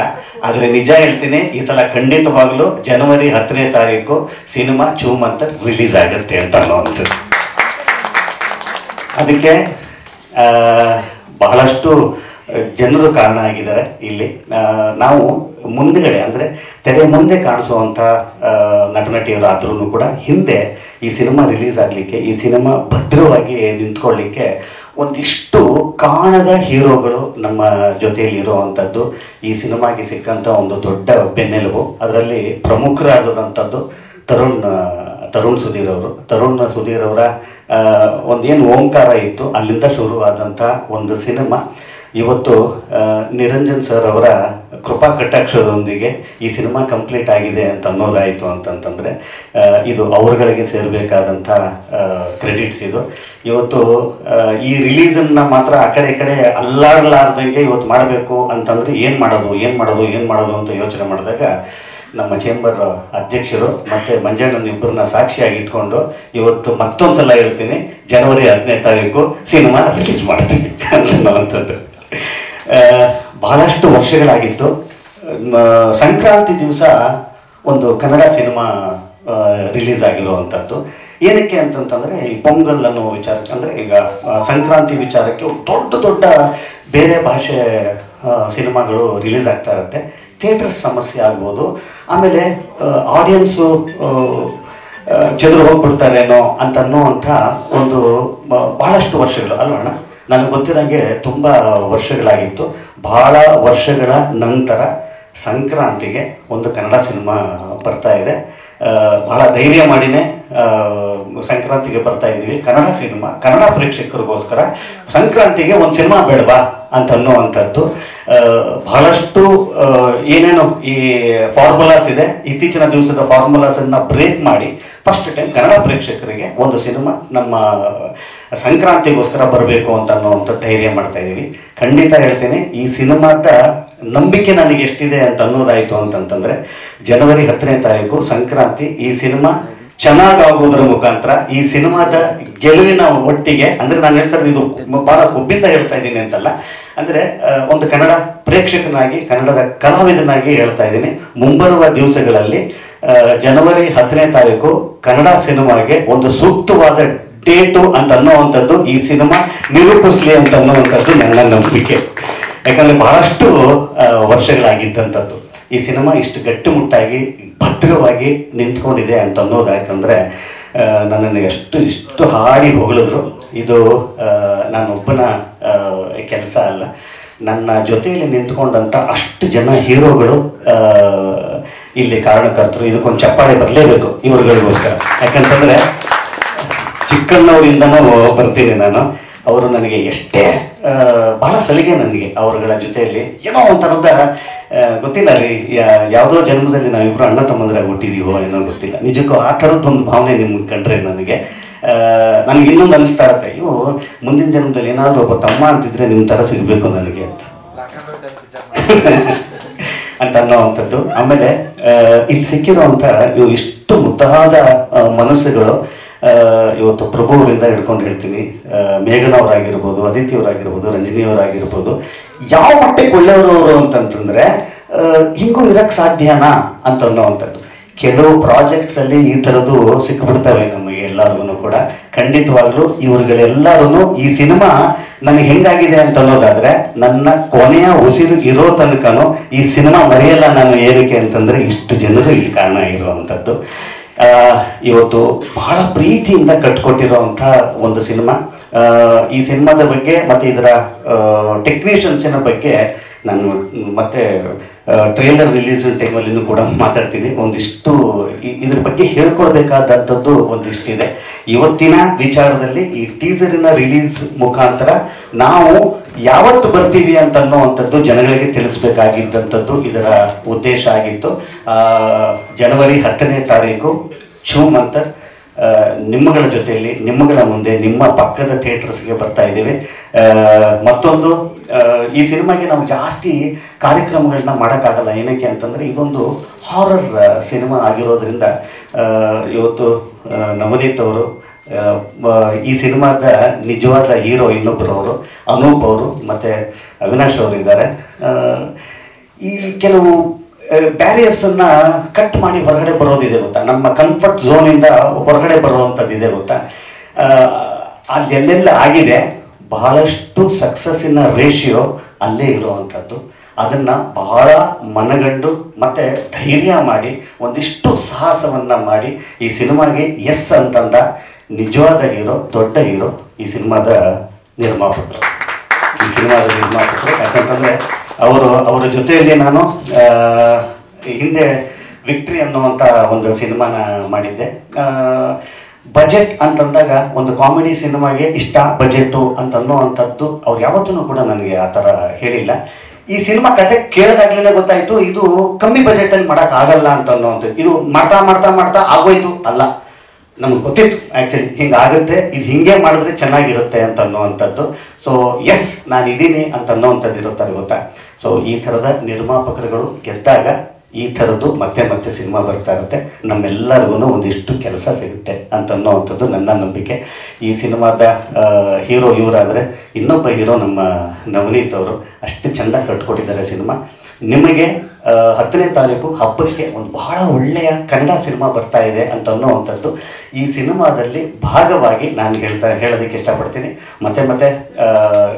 ಆದರೆ ನಿಜ ಹೇಳ್ತೀನಿ, ಈ ಸಲ ಖಂಡಿತವಾಗ್ಲೂ ಜನವರಿ 10ನೇ ತಾರೀಕು ಸಿನಿಮಾ ಚೂಮಂತರ್ ರಿಲೀಸ್ ಆಗುತ್ತೆ ಅಂತ ಅನ್ನೋವಂಥದ್ದು. ಅದಕ್ಕೆ ಬಹಳಷ್ಟು ಜನರು ಕಾರಣ ಆಗಿದ್ದಾರೆ. ಇಲ್ಲಿ ನಾವು ಮುಂದುಗಡೆ ಅಂದರೆ ತೆರೆ ಮುಂದೆ ಕಾಣಿಸುವಂಥ ನಟನಟಿಯರಾದ್ರೂ ಕೂಡ ಹಿಂದೆ ಈ ಸಿನಿಮಾ ರಿಲೀಸ್ ಆಗಲಿಕ್ಕೆ, ಈ ಸಿನಿಮಾ ಭದ್ರವಾಗಿ ನಿಂತ್ಕೊಳ್ಳಿಕ್ಕೆ ಒಂದಿಷ್ಟು ಕಾಣದ ಹೀರೋಗಳು ನಮ್ಮ ಜೊತೆಯಲ್ಲಿ ಇರುವಂಥದ್ದು ಈ ಸಿನಿಮಾಗೆ ಸಿಕ್ಕಂಥ ಒಂದು ದೊಡ್ಡ ಬೆನ್ನೆಲುಬು. ಅದರಲ್ಲಿ ಪ್ರಮುಖರಾದಂಥದ್ದು ತರುಣ್ ಸುಧೀರ್ ಅವರು. ತರುಣ್ ಸುಧೀರ್ ಅವರ ಒಂದೇನು ಓಂಕಾರ ಇತ್ತು, ಅಲ್ಲಿಂದ ಶುರುವಾದಂಥ ಒಂದು ಸಿನಿಮಾ ಇವತ್ತು ನಿರಂಜನ್ ಸರ್ ಅವರ ಕೃಪಾ ಕಟಾಕ್ಷರದೊಂದಿಗೆ ಈ ಸಿನಿಮಾ ಕಂಪ್ಲೀಟ್ ಆಗಿದೆ ಅಂತ ಅನ್ನೋದಾಯಿತು ಅಂತಂತಂದರೆ ಇದು ಅವರುಗಳಿಗೆ ಸೇರಬೇಕಾದಂಥ ಕ್ರೆಡಿಟ್ಸ್ ಇದು. ಇವತ್ತು ಈ ರಿಲೀಸನ್ನು ಮಾತ್ರ ಆ ಕಡೆ ಈ ಕಡೆ ಅಲ್ಲಾಡಲಾರ್ದಂಗೆ ಇವತ್ತು ಮಾಡಬೇಕು ಅಂತಂದರೆ ಏನು ಮಾಡೋದು ಅಂತ ಯೋಚನೆ ಮಾಡಿದಾಗ ನಮ್ಮ ಚೇಂಬರ್ ಅಧ್ಯಕ್ಷರು ಮತ್ತು ಮಂಜಣ್ಣನಿಬ್ಬರನ್ನ ಸಾಕ್ಷಿಯಾಗಿ ಇಟ್ಕೊಂಡು ಇವತ್ತು ಮತ್ತೊಂದು ಸಲ ಹೇಳ್ತೀನಿ, ಜನವರಿ 10ನೇ ತಾರೀಕು ಸಿನಿಮಾ ರಿಲೀಸ್ ಮಾಡ್ತೀನಿ ಅನ್ನೋವಂಥದ್ದು. ಬಹಳಷ್ಟು ವರ್ಷಗಳಾಗಿತ್ತು. ಸಂಕ್ರಾಂತಿ ದಿವಸ ಒಂದು ಕನ್ನಡ ಸಿನಿಮಾ ರಿಲೀಸ್ ಆಗಿರುವಂಥದ್ದು. ಏನಕ್ಕೆ ಅಂತಂತಂದರೆ ಈ ಪೊಂಗಲ್ ಅನ್ನೋ ವಿಚಾರಕ್ಕೆ, ಅಂದರೆ ಈಗ ಸಂಕ್ರಾಂತಿ ವಿಚಾರಕ್ಕೆ ದೊಡ್ಡ ಬೇರೆ ಭಾಷೆ ಸಿನಿಮಾಗಳು ರಿಲೀಸ್ ಆಗ್ತಾ ಇರುತ್ತೆ. ಥಿಯೇಟರ್ಸ್ ಸಮಸ್ಯೆ ಆಗ್ಬೋದು, ಆಮೇಲೆ ಆಡಿಯನ್ಸು ಚೆದರು ಹೋಗ್ಬಿಡ್ತಾರೇನೋ ಅಂತನ್ನುವಂಥ ಒಂದು ಬಹಳಷ್ಟು ವರ್ಷಗಳು ಅಲ್ವಣ್ಣ, ನನಗೆ ಗೊತ್ತಿರೋಂಗೆ ತುಂಬ ವರ್ಷಗಳಾಗಿತ್ತು. ಭಾಳ ವರ್ಷಗಳ ನಂತರ ಸಂಕ್ರಾಂತಿಗೆ ಒಂದು ಕನ್ನಡ ಸಿನಿಮಾ ಬರ್ತಾ ಇದೆ. ಭಾಳ ಧೈರ್ಯ ಮಾಡಿನೇ ಸಂಕ್ರಾಂತಿಗೆ ಬರ್ತಾ ಇದ್ದೀವಿ. ಕನ್ನಡ ಸಿನಿಮಾ, ಕನ್ನಡ ಪ್ರೇಕ್ಷಕರಿಗೋಸ್ಕರ ಸಂಕ್ರಾಂತಿಗೆ ಒಂದು ಸಿನಿಮಾ ಬೇಡವಾ ಅಂತ ಅನ್ನುವಂಥದ್ದು. ಬಹಳಷ್ಟು ಏನೇನು ಈ ಫಾರ್ಮುಲಾಸ್ ಇದೆ, ಇತ್ತೀಚಿನ ದಿವಸದ ಫಾರ್ಮುಲಾಸನ್ನು ಬ್ರೇಕ್ ಮಾಡಿ ಫಸ್ಟ್ ಟೈಮ್ ಕನ್ನಡ ಪ್ರೇಕ್ಷಕರಿಗೆ ಒಂದು ಸಿನಿಮಾ ನಮ್ಮ ಸಂಕ್ರಾಂತಿಗೋಸ್ಕರ ಬರಬೇಕು ಅಂತ ಅನ್ನೋವಂಥ ಧೈರ್ಯ ಮಾಡ್ತಾ ಇದ್ದೀವಿ. ಖಂಡಿತ ಹೇಳ್ತೀನಿ, ಈ ಸಿನಿಮಾದ ನಂಬಿಕೆ ನನಗೆ ಎಷ್ಟಿದೆ ಅಂತ ಅನ್ನೋದಾಯಿತು ಅಂತಂತಂದರೆ ಜನವರಿ 10ನೇ ತಾರೀಕು ಸಂಕ್ರಾಂತಿ ಈ ಸಿನಿಮಾ ಚೆನ್ನಾಗಾಗೋದ್ರ ಮುಖಾಂತರ ಈ ಸಿನಿಮಾದ ಗೆಲುವಿನ ಒಟ್ಟಿಗೆ, ಅಂದರೆ ನಾನು ಹೇಳ್ತಾರೆ ಇದು ಭಾಳ ಕೊಬ್ಬಿಂದ ಹೇಳ್ತಾ ಇದ್ದೀನಿ ಅಂತಲ್ಲ, ಅಂದರೆ ಒಂದು ಕನ್ನಡ ಪ್ರೇಕ್ಷಕನಾಗಿ ಕನ್ನಡದ ಕಲಾವಿದನಾಗಿ ಹೇಳ್ತಾ ಇದ್ದೀನಿ, ಮುಂಬರುವ ದಿವಸಗಳಲ್ಲಿ ಜನವರಿ 10ನೇ ತಾರೀಕು ಕನ್ನಡ ಸಿನಿಮಾಗೆ ಒಂದು ಸೂಕ್ತವಾದ ಡೇಟು ಅಂತ ಅನ್ನೋವಂಥದ್ದು ಈ ಸಿನಿಮಾ ನಿರೂಪಿಸ್ಲಿ ಅಂತ ಅನ್ನುವಂಥದ್ದು ನನ್ನ ನಂಬಿಕೆ. ಯಾಕಂದರೆ ಬಹಳಷ್ಟು ವರ್ಷಗಳಾಗಿದ್ದಂಥದ್ದು ಈ ಸಿನಿಮಾ ಇಷ್ಟು ಗಟ್ಟಿಮುಟ್ಟಾಗಿ ಭದ್ರವಾಗಿ ನಿಂತ್ಕೊಂಡಿದೆ ಅಂತ ಅನ್ನೋದಾಯ್ತಂದರೆ ನನ್ನನ್ನು ಇಷ್ಟು ಹಾಡಿ ಹೊಗಳಿದ್ರು. ಇದು ನಾನೊಬ್ಬನ ಕೆಲಸ ಅಲ್ಲ, ನನ್ನ ಜೊತೆಯಲ್ಲಿ ನಿಂತ್ಕೊಂಡಂಥ ಅಷ್ಟು ಜನ ಹೀರೋಗಳು ಇಲ್ಲಿ ಕಾರಣಕರ್ತರು. ಇದಕ್ಕೊಂದು ಚಪ್ಪಾಳೆ ಬರಲೇಬೇಕು ಇವ್ರುಗಳಿಗೋಸ್ಕರ. ಯಾಕಂತಂದರೆ ಚಿಕ್ಕಣ್ಣವರಿಂದನೂ ಬರ್ತೀನಿ ನಾನು. ಅವರು ನನಗೆ ಎಷ್ಟೇ ಭಾಳ ಸಲಿಗೆ ನನಗೆ ಅವರುಗಳ ಜೊತೆಯಲ್ಲಿ ಏನೋ ಒಂಥರದ ಗೊತ್ತಿಲ್ಲ ರೀ, ಯಾವುದೋ ಜನ್ಮದಲ್ಲಿ ನಾವಿಬ್ಬರು ಅಣ್ಣ ತಮ್ಮಂದ್ರಾಗಿ ಹುಟ್ಟಿದೀವೋ ಏನೋ ಗೊತ್ತಿಲ್ಲ. ನಿಜಕ್ಕೂ ಆ ಥರದ್ದೊಂದು ಭಾವನೆ ನಿಮ್ಗೆ ಕಂಡ್ರೆ ನನಗೆ ಇನ್ನೊಂದು ಅನಿಸ್ತಾ ಇರುತ್ತೆ, ಅಯ್ಯೋ ಮುಂದಿನ ಜನ್ಮದಲ್ಲಿ ಏನಾದರೂ ಒಬ್ಬ ತಮ್ಮ ಅಂತಿದ್ರೆ ನಿಮ್ಮ ಥರ ಸಿಗಬೇಕು ನನಗೆ ಅಂತ ಅನ್ನೋವಂಥದ್ದು. ಆಮೇಲೆ ಇಲ್ಲಿ ಸಿಕ್ಕಿರುವಂಥ ಇವು ಇಷ್ಟು ಮುದ್ದಾದ ಮನಸ್ಸುಗಳು ಇವತ್ತು ಪ್ರಭು ಅವರಿಂದ ಹಿಡ್ಕೊಂಡು ಹೇಳ್ತೀನಿ, ಮೇಘನ್ ಅವರಾಗಿರ್ಬೋದು, ಅದಿತಿ ಅವರಾಗಿರ್ಬೋದು, ರಂಜನಿಯವರಾಗಿರ್ಬೋದು, ಯಾವ ಮಟ್ಟಕ್ಕೆ ಒಳ್ಳೆಯವರು ಅಂತಂತಂದರೆ ಹಿಂಗೂ ಇರೋಕ್ಕೆ ಸಾಧ್ಯನಾ ಅಂತ ಅನ್ನೋವಂಥದ್ದು. ಕೆಲವು ಪ್ರಾಜೆಕ್ಟ್ಸಲ್ಲಿ ಈ ಥರದ್ದು ಸಿಕ್ಕಿಬಿಡ್ತವೆ ನಮಗೆ ಎಲ್ಲರಿಗೂ ಕೂಡ. ಖಂಡಿತವಾಗ್ಲೂ ಇವ್ರುಗಳೆಲ್ಲರೂ ಈ ಸಿನಿಮಾ ನನಗೆ ಹೆಂಗಾಗಿದೆ ಅಂತ ಅನ್ನೋದಾದರೆ ನನ್ನ ಕೊನೆಯ ಉಸಿರು ಇರೋ ತನಕನೂ ಈ ಸಿನಿಮಾ ಮರೆಯಲ್ಲ ನಾನು. ಏನಕ್ಕೆ ಅಂತಂದರೆ ಇಷ್ಟು ಜನರು ಇಲ್ಲಿ ಕಾರಣ ಇರುವಂಥದ್ದು. ಇವತ್ತು ಬಹಳ ಪ್ರೀತಿಯಿಂದ ಕಟ್ಕೊಟ್ಟಿರೋವಂಥ ಒಂದು ಸಿನಿಮಾ. ಈ ಸಿನಿಮಾದ ಬಗ್ಗೆ ಮತ್ತು ಇದರ ಟೆಕ್ನಿಷಿಯನ್ಸಿನ ಬಗ್ಗೆ ನಾನು ಮತ್ತೆ ಟ್ರೇಲರ್ ರಿಲೀಸ್ ಟೈಮಲ್ಲಿನೂ ಕೂಡ ಮಾತಾಡ್ತೀನಿ. ಒಂದಿಷ್ಟು ಇದ್ರ ಬಗ್ಗೆ ಹೇಳ್ಕೊಡ್ಬೇಕಾದಂಥದ್ದು ಒಂದಿಷ್ಟಿದೆ. ಇವತ್ತಿನ ವಿಚಾರದಲ್ಲಿ ಈ ಟೀಸರಿನ ರಿಲೀಸ್ ಮುಖಾಂತರ ನಾವು ಯಾವತ್ತು ಬರ್ತೀವಿ ಅಂತ ಅನ್ನೋವಂಥದ್ದು ಜನಗಳಿಗೆ ತಿಳಿಸ್ಬೇಕಾಗಿದ್ದಂಥದ್ದು ಇದರ ಉದ್ದೇಶ ಆಗಿತ್ತು. ಜನವರಿ 10ನೇ ತಾರೀಕು ಚೂಮಂತರ್ ನಿಮ್ಮಗಳ ಜೊತೆಯಲ್ಲಿ, ನಿಮ್ಮಗಳ ಮುಂದೆ, ನಿಮ್ಮ ಪಕ್ಕದ ಥಿಯೇಟರ್ಸ್ಗೆ ಬರ್ತಾ ಇದ್ದೀವಿ. ಮತ್ತೊಂದು, ಈ ಸಿನಿಮಾಗೆ ನಾವು ಜಾಸ್ತಿ ಕಾರ್ಯಕ್ರಮಗಳನ್ನ ಮಾಡೋಕ್ಕಾಗಲ್ಲ. ಏನಕ್ಕೆ ಅಂತಂದರೆ ಇದೊಂದು ಹಾರರ್ ಸಿನಿಮಾ ಆಗಿರೋದ್ರಿಂದ ಇವತ್ತು ನವನೀತ್ ಅವರು ಈ ಸಿನಿಮಾದ ನಿಜವಾದ ಹೀರೋ ಇನ್ನೊಬ್ಬರು ಅವರು ಅನೂಪ್ ಅವರು ಮತ್ತು ಅವಿನಾಶ್ ಅವರು ಇದ್ದಾರೆ. ಈ ಕೆಲವು ಬ್ಯಾರಿಯರ್ಸನ್ನು ಕಟ್ ಮಾಡಿ ಹೊರಗಡೆ ಬರೋದಿದೆ ಗೊತ್ತಾ, ನಮ್ಮ ಕಂಫರ್ಟ್ ಝೋನಿಂದ ಹೊರಗಡೆ ಬರುವಂಥದ್ದಿದೆ ಗೊತ್ತಾ. ಅಲ್ಲೆಲ್ಲ ಆಗಿದೆ, ಬಹಳಷ್ಟು ಸಕ್ಸಸ್ಸಿನ ರೇಷಿಯೋ ಅಲ್ಲೇ ಇರುವಂಥದ್ದು. ಅದನ್ನು ಬಹಳ ಮನಗಂಡು ಮತ್ತು ಧೈರ್ಯ ಮಾಡಿ ಒಂದಿಷ್ಟು ಸಾಹಸವನ್ನು ಮಾಡಿ ಈ ಸಿನಿಮಾಗೆ ಎಸ್ ಅಂತಂದ ನಿಜವಾದ ಹೀರೋ, ದೊಡ್ಡ ಹೀರೋ ಈ ಸಿನಿಮಾದ ನಿರ್ಮಾಪಕರು. ಯಾಕಂತಂದರೆ ಅವರ ಜೊತೆಯಲ್ಲಿ ನಾನು ಹಿಂದೆ ವಿಕ್ಟ್ರಿ ಅನ್ನುವಂಥ ಒಂದು ಸಿನಿಮಾನ ಮಾಡಿದ್ದೆ. ಬಜೆಟ್ ಅಂತಂದಾಗ ಒಂದು ಕಾಮಿಡಿ ಸಿನಿಮಾಗೆ ಇಷ್ಟ ಬಜೆಟು ಅಂತನ್ನುವಂಥದ್ದು ಅವ್ರು ಯಾವತ್ತೂ ಕೂಡ ನನಗೆ ಆ ಥರ ಹೇಳಿಲ್ಲ. ಈ ಸಿನಿಮಾ ಕತೆ ಕೇಳಿದಾಗ್ಲೇ ಗೊತ್ತಾಯಿತು ಇದು ಕಮ್ಮಿ ಬಜೆಟಲ್ಲಿ ಮಾಡೋಕ್ಕಾಗಲ್ಲ ಅಂತ ಅನ್ನೋವಂಥದ್ದು. ಇದು ಮಾಡ್ತಾ ಮಾಡ್ತಾ ಮಾಡ್ತಾ ಆಗೋಯ್ತು ಅಲ್ಲ, ನಮಗೆ ಗೊತ್ತಿತ್ತು ಆ್ಯಕ್ಚುಲಿ ಹಿಂಗಾಗುತ್ತೆ, ಇದು ಹಿಂಗೆ ಮಾಡಿದ್ರೆ ಚೆನ್ನಾಗಿರುತ್ತೆ ಅಂತ ಅನ್ನೋವಂಥದ್ದು. ಸೊ ಎಸ್ ನಾನು ಇದ್ದೀನಿ ಅಂತ ಅನ್ನೋವಂಥದ್ದು ಇರುತ್ತಾರೆ ಗೊತ್ತಾ. ಸೊ ಈ ಥರದ ನಿರ್ಮಾಪಕರುಗಳು ಗೆದ್ದಾಗ ಈ ಥರದ್ದು ಮತ್ತೆ ಮತ್ತೆ ಸಿನಿಮಾ ಬರ್ತಾ ಇರುತ್ತೆ, ನಮ್ಮೆಲ್ಲರಿಗೂ ಒಂದಿಷ್ಟು ಕೆಲಸ ಸಿಗುತ್ತೆ ಅಂತ ಅನ್ನೋವಂಥದ್ದು ನನ್ನ ನಂಬಿಕೆ. ಈ ಸಿನಿಮಾದ ಹೀರೋ ಇವರಾದರೆ ಇನ್ನೊಬ್ಬ ಹೀರೋ ನಮ್ಮ ನವನೀತ್ ಅವರು ಅಷ್ಟು ಚೆಂದ ಕಟ್ಕೊಟ್ಟಿದ್ದಾರೆ ಸಿನಿಮಾ. ನಿಮಗೆ 10ನೇ ತಾರೀಕು ಹಬ್ಬಕ್ಕೆ ಒಂದು ಬಹಳ ಒಳ್ಳೆಯ ಕನ್ನಡ ಸಿನಿಮಾ ಬರ್ತಾ ಇದೆ ಅಂತ ಅನ್ನೋವಂಥದ್ದು ಈ ಸಿನಿಮಾದಲ್ಲಿ ಭಾಗವಾಗಿ ನಾನು ಹೇಳೋದಕ್ಕೆ ಇಷ್ಟಪಡ್ತೀನಿ. ಮತ್ತೆ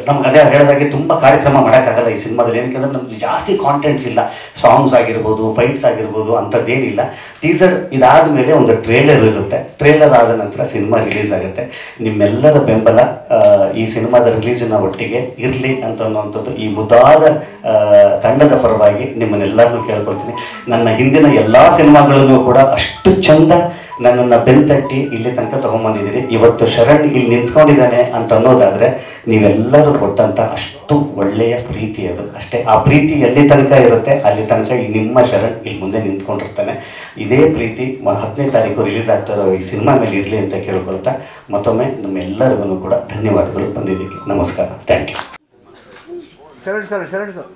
ನಮ್ಗೆ ಅದೇ ಹೇಳಿದಾಗೆ ತುಂಬ ಕಾರ್ಯಕ್ರಮ ಮಾಡೋಕ್ಕಾಗಲ್ಲ ಈ ಸಿನಿಮಾದಲ್ಲಿ, ಏನಕ್ಕೆ ನಮ್ಗೆ ಜಾಸ್ತಿ ಕಾಂಟೆಂಟ್ಸ್ ಇಲ್ಲ, ಸಾಂಗ್ಸ್ ಆಗಿರ್ಬೋದು, ಫೈಟ್ಸ್ ಆಗಿರ್ಬೋದು ಅಂಥದ್ದೇನಿಲ್ಲ. ಟೀಸರ್ ಇದಾದ ಮೇಲೆ ಒಂದು ಟ್ರೇಲರ್ ಇರುತ್ತೆ, ಟ್ರೇಲರ್ ಆದ ನಂತರ ಸಿನಿಮಾ ರಿಲೀಸ್ ಆಗುತ್ತೆ. ನಿಮ್ಮೆಲ್ಲರ ಬೆಂಬಲ ಈ ಸಿನಿಮಾದ ರಿಲೀಸಿನ ಒಟ್ಟಿಗೆ ಇರಲಿ ಅಂತ ಅನ್ನುವಂಥದ್ದು ಈ ಮುದ್ದಾದ ತಂಡದ ಪರವಾಗಿ ನಿಮ್ಮನ್ನೆಲ್ಲರನ್ನೂ ಕೇಳ್ಕೊಳ್ತೀನಿ. ನನ್ನ ಹಿಂದಿನ ಎಲ್ಲ ಸಿನಿಮಾಗಳನ್ನು ಕೂಡ ಅಷ್ಟು ಚಂದ ನನ್ನನ್ನು ಬೆಂತಟ್ಟಿ ಇಲ್ಲಿ ತನಕ ತೊಗೊಂಬಂದಿದ್ದೀರಿ. ಇವತ್ತು ಶರಣ್ ಇಲ್ಲಿ ನಿಂತ್ಕೊಂಡಿದ್ದಾನೆ ಅಂತ ಅನ್ನೋದಾದರೆ ನೀವೆಲ್ಲರೂ ಕೊಟ್ಟಂಥ ಅಷ್ಟು ಒಳ್ಳೆಯ ಪ್ರೀತಿ ಅದು ಅಷ್ಟೇ. ಆ ಪ್ರೀತಿ ಎಲ್ಲಿ ತನಕ ಇರುತ್ತೆ ಅಲ್ಲಿ ತನಕ ಈ ನಿಮ್ಮ ಶರಣ್ ಇಲ್ಲಿ ಮುಂದೆ ನಿಂತ್ಕೊಂಡಿರ್ತಾನೆ. ಇದೇ ಪ್ರೀತಿ 10ನೇ ತಾರೀಕು ರಿಲೀಸ್ ಆಗ್ತಾರೋ ಈ ಸಿನಿಮಾ ಮೇಲೆ ಇರಲಿ ಅಂತ ಕೇಳ್ಕೊಳ್ತಾ ಮತ್ತೊಮ್ಮೆ ನಮ್ಮೆಲ್ಲರಿಗೂ ಕೂಡ ಧನ್ಯವಾದಗಳು ಬಂದಿದ್ದಕ್ಕೆ. ನಮಸ್ಕಾರ, ಥ್ಯಾಂಕ್ ಯು. ಶರಣ್ ಸರ್